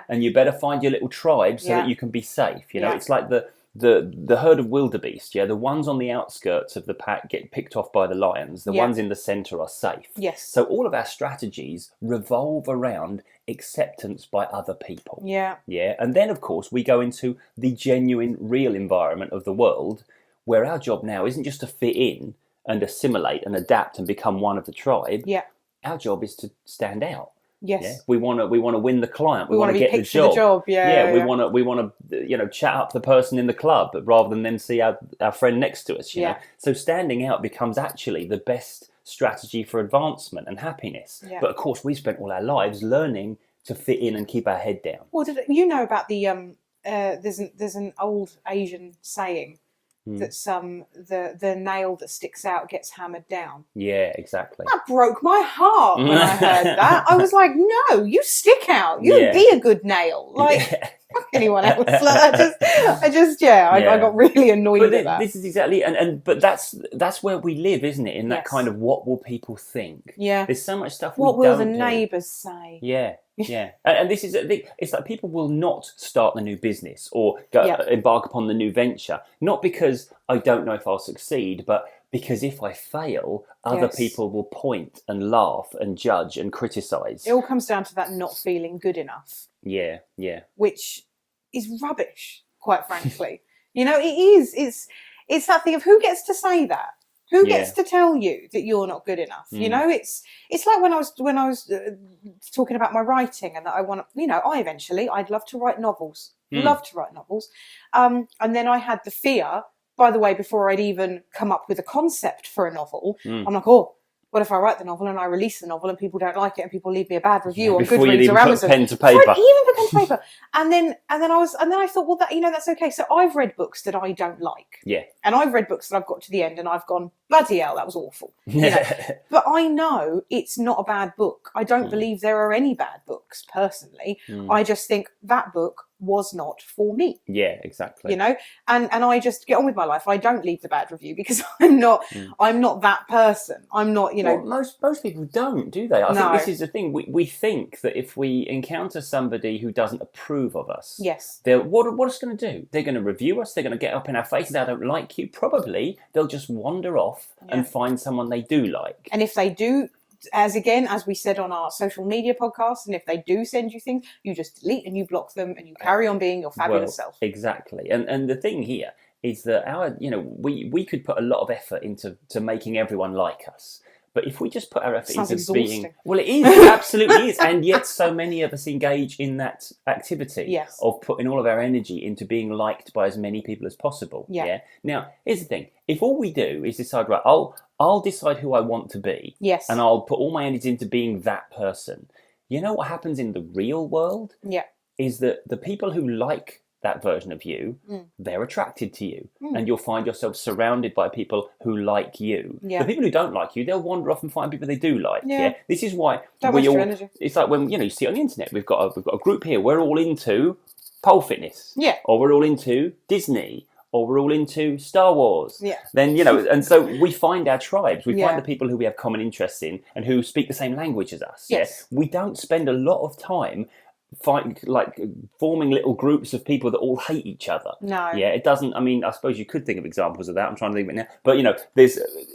and you better find your little tribe so that you can be safe. It's like the herd of wildebeest. The ones on the outskirts of the pack get picked off by the lions. The ones in the centre are safe. Yes. So all of our strategies revolve around acceptance by other people. Yeah. Yeah. And then, of course, we go into the genuine, real environment of the world, where our job now isn't just to fit in and assimilate and adapt and become one of the tribe. Yeah. Our job is to stand out. Yes. Yeah? We want to win the client. We want to get picked for the job. Yeah. We want to chat up the person in the club rather than them see our friend next to us. You know? So standing out becomes actually the best strategy for advancement and happiness. Yeah. But of course, we spent all our lives learning to fit in and keep our head down. Well, did you know about the there's an old Asian saying that's the nail that sticks out gets hammered down. Yeah, exactly. That broke my heart when I heard that. I was like, no, you stick out. You be a good nail. Fuck anyone else. I got really annoyed at that. This is exactly, but that's where we live, isn't it? In that kind of, what will people think? Yeah. There's so much stuff what we don't will the do. neighbours say? Yeah. Yeah, and this is it's like people will not start the new business or embark upon the new venture, not because I don't know if I'll succeed, but because if I fail, other people will point and laugh and judge and criticise. It all comes down to that not feeling good enough. Yeah. Which is rubbish, quite frankly. It is. It's that thing of who gets to say that. Who gets to tell you that you're not good enough? It's like when I was talking about my writing and that I want to, I'd love to write novels. Love to write novels. And then I had the fear, by the way, before I'd even come up with a concept for a novel, I'm like, what if I write the novel and I release the novel and people don't like it and people leave me a bad review on Goodreads or Amazon? Pen to paper. Even put pen to paper. And then I thought, well, that's okay. So I've read books that I don't like. Yeah. And I've read books that I've got to the end and I've gone, bloody hell, that was awful. But I know it's not a bad book. I don't believe there are any bad books personally. I just think that book was not for me. Yeah, exactly. And I just get on with my life. I don't leave the bad review because I'm not that person. I'm not, Well, most people don't, do they? I think this is the thing. We think that if we encounter somebody who doesn't approve of us, what it's going to do? They're going to review us. They're going to get up in our faces. I don't like you. Probably they'll just wander off and find someone they do like. And if they do, as we said on our social media podcast, and if they do send you things, you just delete and you block them and you carry on being your fabulous self. Exactly. And the thing here is that we could put a lot of effort into making everyone like us. But if we just put our effort into being... Well, it is. It absolutely is. And yet so many of us engage in that activity of putting all of our energy into being liked by as many people as possible. Yeah. Now, here's the thing. If all we do is decide, right, I'll decide who I want to be. Yes. And I'll put all my energy into being that person. You know what happens in the real world? Yeah. Is that the people who like that version of you, they're attracted to you. And you'll find yourself surrounded by people who like you. Yeah. The people who don't like you, they'll wander off and find people they do like. Yeah. This is why it's like when you see on the internet, we've got a group here, we're all into pole fitness. Yeah. Or we're all into Disney. Or we're all into Star Wars. Yeah. Then, and so we find our tribes. We find the people who we have common interests in and who speak the same language as us. Yes. Yeah. We don't spend a lot of time forming little groups of people that all hate each other. No. Yeah, it doesn't. I mean, I suppose you could think of examples of that. I'm trying to think of it now, but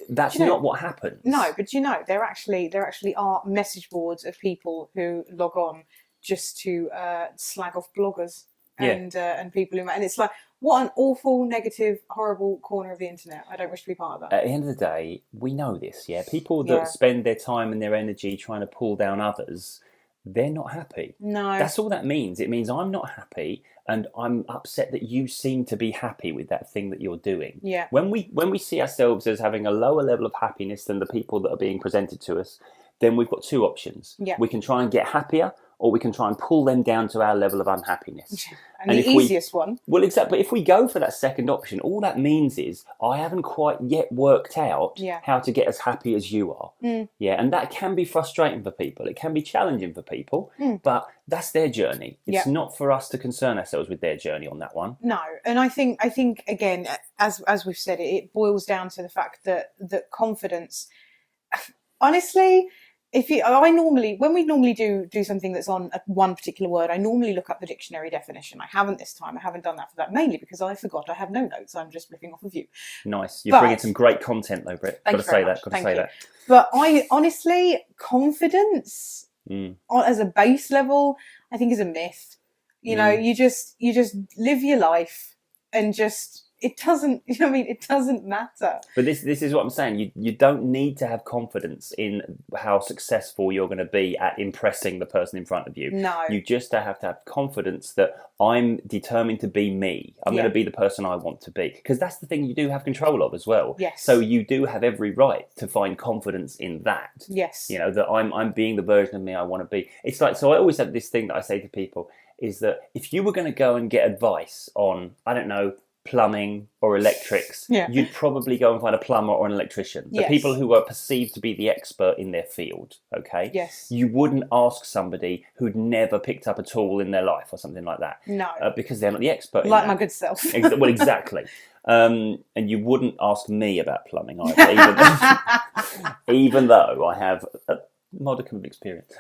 that's not what happens. No, but there actually are message boards of people who log on just to slag off bloggers and people who, and it's like, what an awful, negative, horrible corner of the internet. I don't wish to be part of that. At the end of the day, we know this. Yeah, people that spend their time and their energy trying to pull down others, they're not happy. No. That's all that means. It means I'm not happy and I'm upset that you seem to be happy with that thing that you're doing. Yeah. When we see ourselves as having a lower level of happiness than the people that are being presented to us, then we've got two options. Yeah. We can try and get happier, or we can try and pull them down to our level of unhappiness. And the easiest one. Well, exactly. But if we go for that second option, all that means is I haven't quite yet worked out how to get as happy as you are. Yeah, and that can be frustrating for people. It can be challenging for people, but that's their journey. It's not for us to concern ourselves with their journey on that one. No, and I think again, as we've said, it boils down to the fact that confidence. Honestly, when we normally do something that's on one particular word, I normally look up the dictionary definition. I haven't this time. I haven't done that for that, mainly because I forgot. I have no notes. I'm just ripping off of you. You're bringing some great content though, Britt. Got to say that. But I honestly, confidence as a base level, I think is a myth. You just live your life and just. It doesn't, it doesn't matter. But this is what I'm saying. You don't need to have confidence in how successful you're going to be at impressing the person in front of you. No. You just have to have confidence that I'm determined to be me. I'm going to be the person I want to be. Because that's the thing you do have control of as well. Yes. So you do have every right to find confidence in that. Yes. That I'm being the version of me I want to be. It's like, so I always have this thing that I say to people is that if you were going to go and get advice on, I don't know, plumbing or electrics, you'd probably go and find a plumber or an electrician. The people who are perceived to be the expert in their field, okay? Yes. You wouldn't ask somebody who'd never picked up a tool in their life or something like that. No. Because they're not the expert in like that. My good self. Well, exactly. And you wouldn't ask me about plumbing either, even though I have a modicum of experience.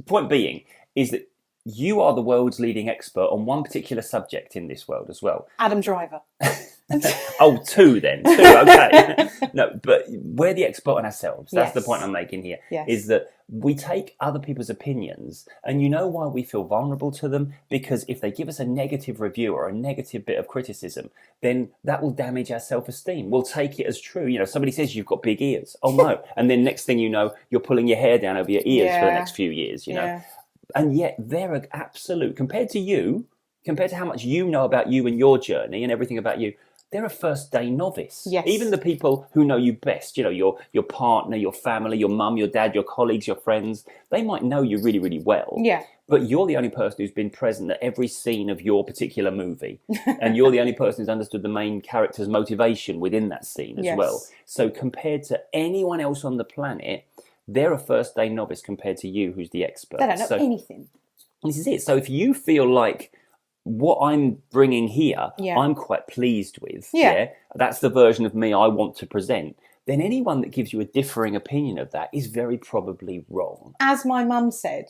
Point being is that you are the world's leading expert on one particular subject in this world as well. Adam Driver. Two, okay. No, but we're the expert on ourselves. That's the point I'm making here, is that we take other people's opinions, and you know why we feel vulnerable to them? Because if they give us a negative review or a negative bit of criticism, then that will damage our self-esteem. We'll take it as true. Somebody says you've got big ears. Oh no. And then next thing you know, you're pulling your hair down over your ears for the next few years, know. And yet they're an absolute, compared to how much you know about you and your journey and everything about you, they're a first day novice. Yes. Even the people who know you best, your partner, your family, your mum, your dad, your colleagues, your friends, they might know you really, really well. Yeah. But you're the only person who's been present at every scene of your particular movie. And you're the only person who's understood the main character's motivation within that scene as well. So compared to anyone else on the planet, they're a first day novice compared to you, who's the expert. They don't know anything. This is it. So if you feel like what I'm bringing here, I'm quite pleased with, that's the version of me I want to present, then anyone that gives you a differing opinion of that is very probably wrong. As my mum said,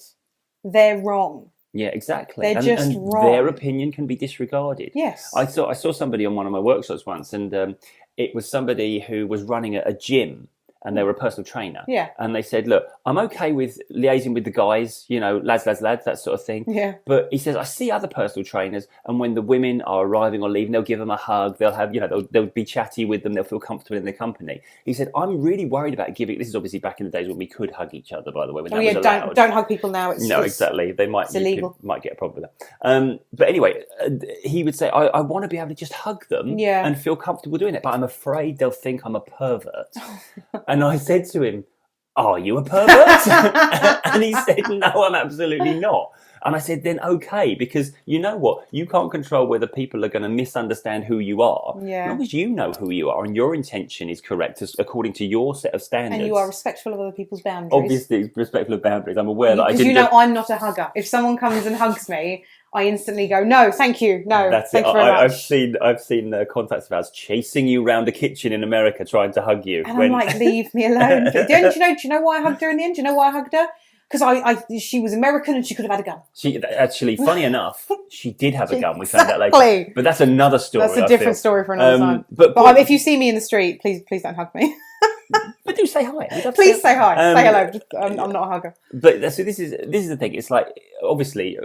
they're wrong. Yeah, exactly. They're just wrong. Their opinion can be disregarded. Yes. I saw somebody on one of my workshops once, and it was somebody who was running a gym. And they were a personal trainer. Yeah. And they said, look, I'm okay with liaising with the guys, lads, that sort of thing. Yeah. But he says, I see other personal trainers, and when the women are arriving or leaving, they'll give them a hug. They'll have, they'll be chatty with them. They'll feel comfortable in their company. He said, I'm really worried about giving, this is obviously back in the days when we could hug each other, by the way, when that was allowed. Don't hug people now. No, exactly. They might, illegal. Might get a problem with that. But anyway, he would say, I want to be able to just hug them and feel comfortable doing it, but I'm afraid they'll think I'm a pervert. And I said to him, are you a pervert? And he said, no, I'm absolutely not. And I said, then okay, because you know what? You can't control whether people are going to misunderstand who you are. Yeah. As long as you know who you are and your intention is correct according to your set of standards. And you are respectful of other people's boundaries. Obviously, respectful of boundaries. I'm aware that I didn't... Because I'm not a hugger. If someone comes and hugs me, I instantly go, no, thank you, no, thank you very much. I've seen contacts of ours chasing you around a kitchen in America trying to hug you. And I'm like, leave me alone. Do you know why I hugged her in the end? Do you know why I hugged her? because she was American and she could have had a gun. She actually, funny enough, she did have a gun. We found out later, but that's another story. That's a different story for another time. But if you see me in the street, please don't hug me. But do say hi. Please say hi. Say hello. I'm not a hugger. But so this is the thing. It's like obviously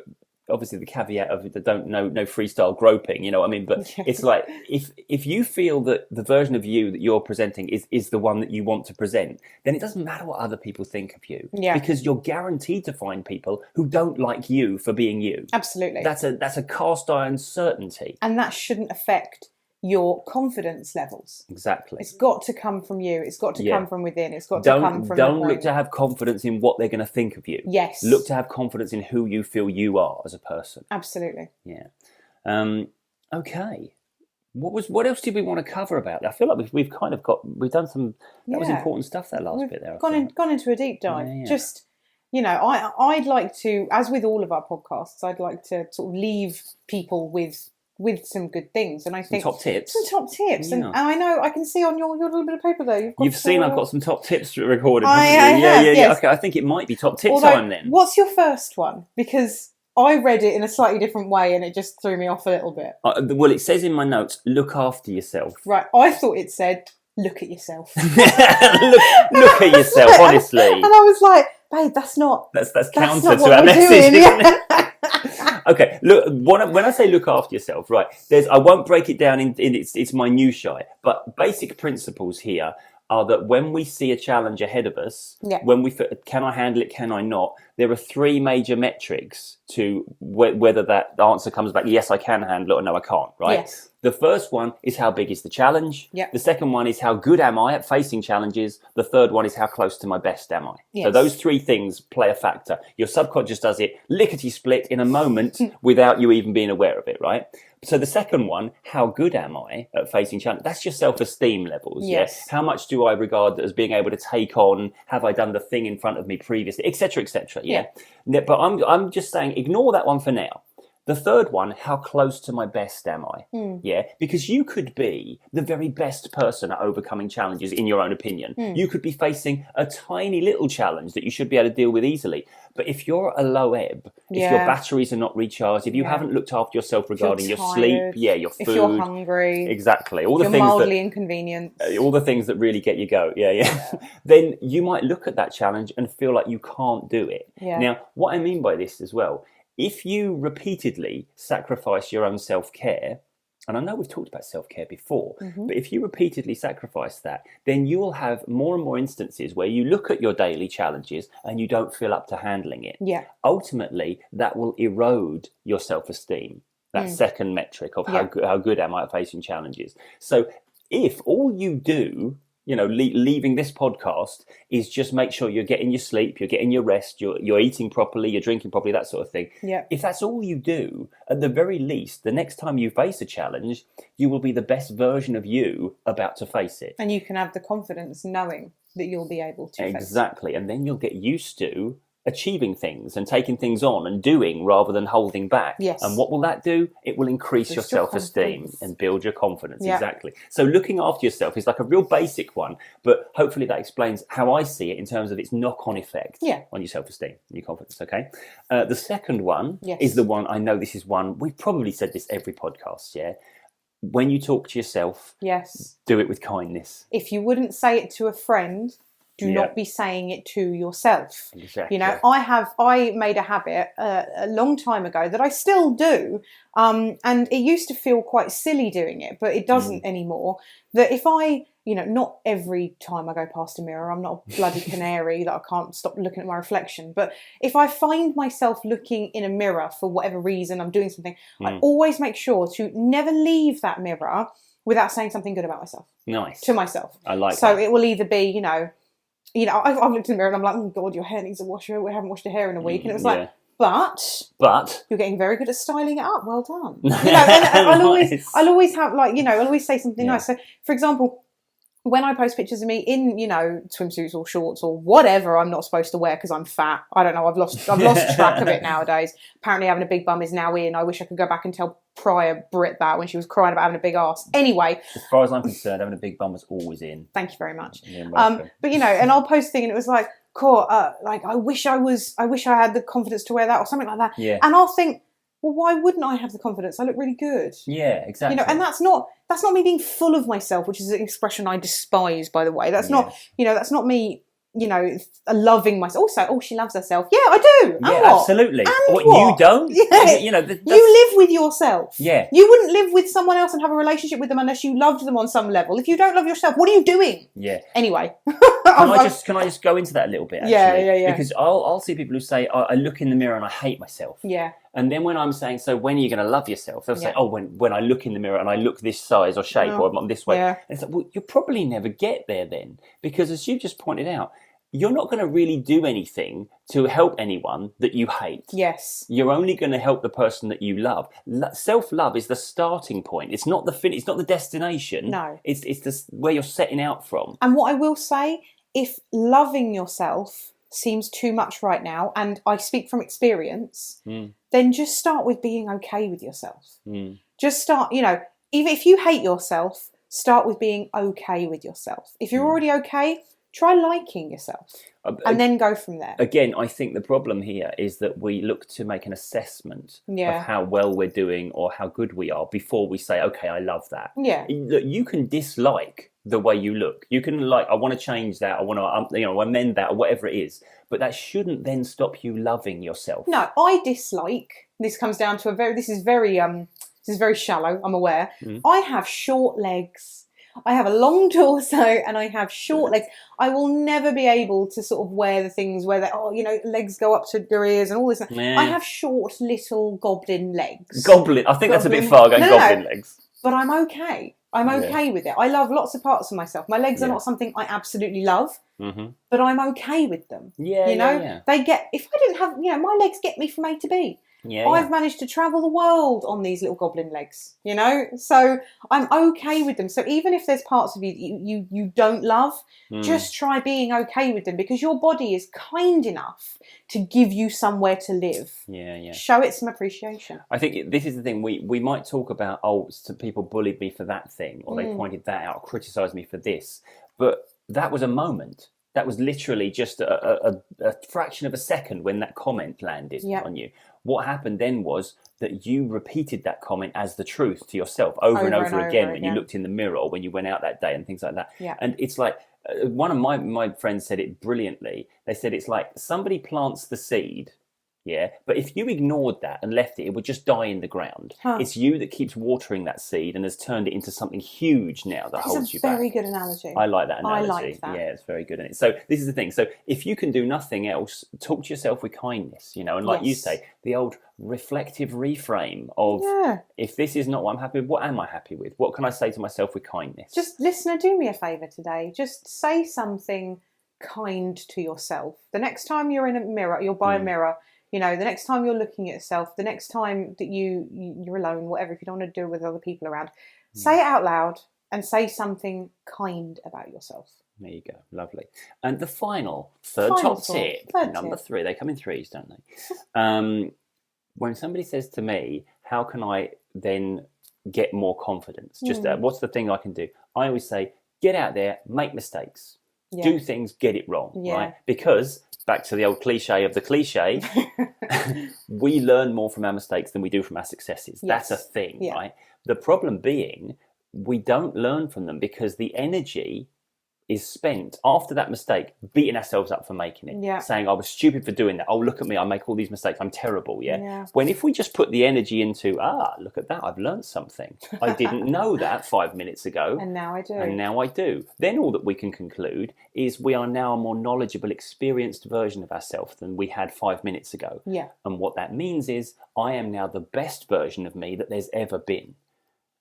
the caveat of the no freestyle groping, you know what I mean? But it's like if you feel that the version of you that you're presenting is the one that you want to present, then it doesn't matter what other people think of you, because you're guaranteed to find people who don't like you for being you. Absolutely, that's a cast iron certainty, and that shouldn't affect your confidence levels. Exactly. It's got to come from you. It's got to come from within. It's got to come from Don't look to have confidence in what they're going to think of you. Yes. Look to have confidence in who you feel you are as a person. Absolutely. Yeah. Okay. What else did we want to cover about that? I feel like we've done some, that was important stuff, that last bit there. Gone into a deep dive. Yeah. Just, I'd like to, as with all of our podcasts, I'd like to sort of leave people with some good things, and I think top tips. And I know I can see on your little bit of paper there. You've seen I've got some top tips recorded. Yeah. Okay, I think it might be top tip time then. What's your first one? Because I read it in a slightly different way, and it just threw me off a little bit. Well, it says in my notes, look after yourself. Right, I thought it said, look at yourself. look at yourself, honestly. And I was like, babe, that's counter to our message, isn't it? Okay, look. When I say look after yourself, right? I won't break it down in its minutiae, but basic principles here are that when we see a challenge ahead of us, when can I handle it, can I not? There are three major metrics to whether that answer comes back, yes, I can handle it, or no, I can't, right? Yes. The first one is how big is the challenge? Yep. The second one is how good am I at facing challenges? The third one is how close to my best am I? Yes. So those three things play a factor. Your subconscious does it lickety-split in a moment without you even being aware of it, right? So the second one, how good am I at facing challenges? That's your self-esteem levels. Yes. Yeah? How much do I regard as being able to take on? Have I done the thing in front of me previously? Etc. Etc. Yeah. But I'm just saying, ignore that one for now. The third one, how close to my best am I? Yeah, because you could be the very best person at overcoming challenges in your own opinion. You could be facing a tiny little challenge that you should be able to deal with easily. But if you're a low ebb, if your batteries are not recharged, if you haven't looked after yourself regarding your sleep, your food, if you're hungry, exactly, all the you're things mildly inconvenienced, all the things that really get you go, then you might look at that challenge and feel like you can't do it. Now, what I mean by this as well, if you repeatedly sacrifice your own self-care, and I know we've talked about self-care before, but if you repeatedly sacrifice that, then you will have more and more instances where you look at your daily challenges and you don't feel up to handling it. Yeah. Ultimately, that will erode your self-esteem, that second metric of how good am I at facing challenges. So if all you do, leaving this podcast is just make sure you're getting your sleep, you're getting your rest, you're eating properly, you're drinking properly, that sort of thing. Yeah. If that's all you do, at the very least, the next time you face a challenge, you will be the best version of you about to face it. And you can have the confidence knowing that you'll be able to face it. Exactly. And then you'll get used to achieving things and taking things on and doing rather than holding back. Yes. And what will that do? It will increase your self-esteem and build your confidence. Yeah. Exactly. So looking after yourself is like a real basic one, but hopefully that explains how I see it in terms of its knock-on effect on your self-esteem and your confidence. Okay. The second one is the one, I know this is one, we've probably said this every podcast, when you talk to yourself, do it with kindness. If you wouldn't say it to a friend, do not be saying it to yourself. Exactly. I made a habit a long time ago that I still do, and it used to feel quite silly doing it, but it doesn't anymore. That if I, not every time I go past a mirror, I'm not a bloody canary that I can't stop looking at my reflection. But if I find myself looking in a mirror for whatever reason, I'm doing something, I always make sure to never leave that mirror without saying something good about myself. Nice. To myself. I like that. So it will either be, I've looked in the mirror and I'm like, oh God, your hair needs a wash. We haven't washed your hair in a week. And it was like, but you're getting very good at styling it up. Well done. And I'll always have I'll always say something nice. So for example, when I post pictures of me in, swimsuits or shorts or whatever I'm not supposed to wear because I'm fat. I don't know. I've lost track of it nowadays. Apparently having a big bum is now in. I wish I could go back and tell prior Britt that when she was crying about having a big ass. Anyway. As far as I'm concerned, having a big bum was always in. Thank you very much. But and I'll post a thing and it was like, cool, like I wish I had the confidence to wear that or something like that. Yeah. And I'll think, well, why wouldn't I have the confidence? I look really good. Yeah, exactly. You know, and that's not me being full of myself, which is an expression I despise, by the way. That's not, that's not me, loving myself. Also, oh, she loves herself. Yeah, I do. Yeah, and what? absolutely. And what what? you don't? Yeah. You live with yourself. Yeah. You wouldn't live with someone else and have a relationship with them unless you loved them on some level. If you don't love yourself, what are you doing? Yeah. Anyway. Can I just go into that a little bit, actually? Yeah. Because I'll see people who say, I look in the mirror and I hate myself. Yeah. And then when I'm saying, so when are you going to love yourself? They'll say, oh, when I look in the mirror and I look this size or shape or I'm this way. Yeah. And it's like, well, you'll probably never get there then. Because as you just pointed out, you're not going to really do anything to help anyone that you hate. Yes. You're only going to help the person that you love. Self-love is the starting point. It's not the it's not the destination. No. It's where you're setting out from. And what I will say, if loving yourself seems too much right now, and I speak from experience, then just start with being okay with yourself. Just start, even if you hate yourself, start with being okay with yourself. If you're already okay, try liking yourself and then go from there. Again, I think the problem here is that we look to make an assessment of how well we're doing or how good we are before we say, okay, I love that. Yeah. Look, you can dislike the way you look. You can I want to change that. I want to, amend that or whatever it is. But that shouldn't then stop you loving yourself. No, I dislike. This comes down to this is very shallow, I'm aware. I have short legs. I have a long torso and I have short legs. I will never be able to sort of wear the things where legs go up to your ears and all this. I have short little goblin legs. Goblin. I think that's a bit far going, goblin legs. But I'm okay. I'm okay with it. I love lots of parts of myself. My legs are not something I absolutely love, but I'm okay with them. They get, if I didn't have, my legs get me from A to B. I've managed to travel the world on these little goblin legs, so I'm okay with them. So even if there's parts of you don't love, just try being okay with them, because your body is kind enough to give you somewhere to live. Show it some appreciation. I think this is the thing, we might talk about, people bullied me for that thing, or they pointed that out, criticised me for this, but that was a moment. That was literally just a fraction of a second when that comment landed on you. What happened then was that you repeated that comment as the truth to yourself over and over again when you looked in the mirror or when you went out that day and things like that. And it's like, one of my friends said it brilliantly. They said it's like somebody plants the seed, but if you ignored that and left it, it would just die in the ground. It's you that keeps watering that seed and has turned it into something huge now that holds you back. That's a very good analogy. I like that analogy. I like that. Yeah, it's very good. So this is the thing. So if you can do nothing else, talk to yourself with kindness, and like you say, the old reflective reframe of if this is not what I'm happy with, what am I happy with? What can I say to myself with kindness? Just, listener, do me a favour today. Just say something kind to yourself. The next time you're in a mirror, you're by a mirror, the next time you're looking at yourself, the next time that you're alone, whatever, if you don't want to do it with other people around, say it out loud and say something kind about yourself. There you go. Lovely. And the third top tip, number 3, they come in threes, don't they? When somebody says to me, how can I then get more confidence? Just what's the thing I can do? I always say, get out there, make mistakes. Do things, get it wrong, right? Because, back to the old cliche of the cliche, we learn more from our mistakes than we do from our successes. That's a thing, right? The problem being, we don't learn from them because the energy is spent after that mistake beating ourselves up for making it, saying I was stupid for doing that, oh look at me, I make all these mistakes, I'm terrible. When if we just put the energy into look at that, I've learned something, I didn't know that 5 minutes ago and now I do, then all that we can conclude is we are now a more knowledgeable, experienced version of ourselves than we had 5 minutes ago. And what that means is I am now the best version of me that there's ever been.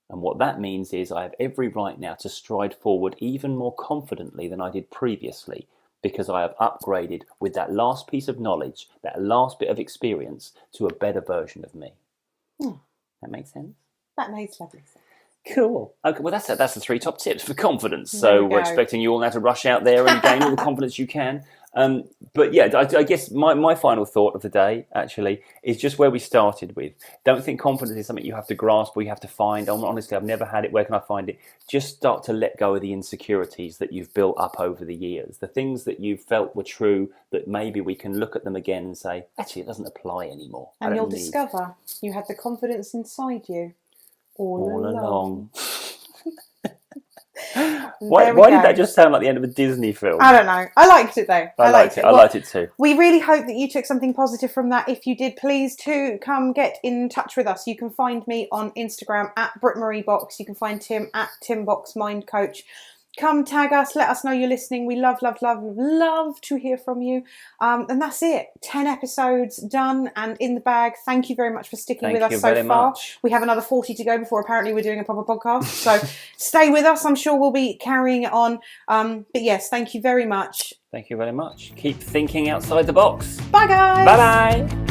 And what that means is I have every right now to stride forward even more confidently than I did previously, because I have upgraded with that last piece of knowledge, that last bit of experience, to a better version of me. That makes sense? That makes lovely sense. Cool. Okay, well, that's the 3 top tips for confidence. So we're expecting you all now to rush out there and gain all the confidence you can. But yeah, I guess my final thought of the day actually is just where we started with. Don't think confidence is something you have to grasp or you have to find. Honestly, I've never had it. Where can I find it? Just start to let go of the insecurities that you've built up over the years. The things that you felt were true, that maybe we can look at them again and say, actually, it doesn't apply anymore. And you'll discover you had the confidence inside you all along. Why did that just sound like the end of a Disney film? I don't know. I liked it though. I liked it. I liked it too. We really hope that you took something positive from that. If you did, please to come get in touch with us. You can find me on Instagram at BrittMarieBox. You can find Tim at TimBoxMindCoach. Come tag us, let us know you're listening. We love to hear from you. And that's it. 10 episodes done and in the bag. Thank you very much for sticking with us so far. We have another 40 to go before apparently we're doing a proper podcast. So stay with us. I'm sure we'll be carrying it on. But yes, thank you very much. Thank you very much. Keep thinking outside the box. Bye, guys. Bye-bye.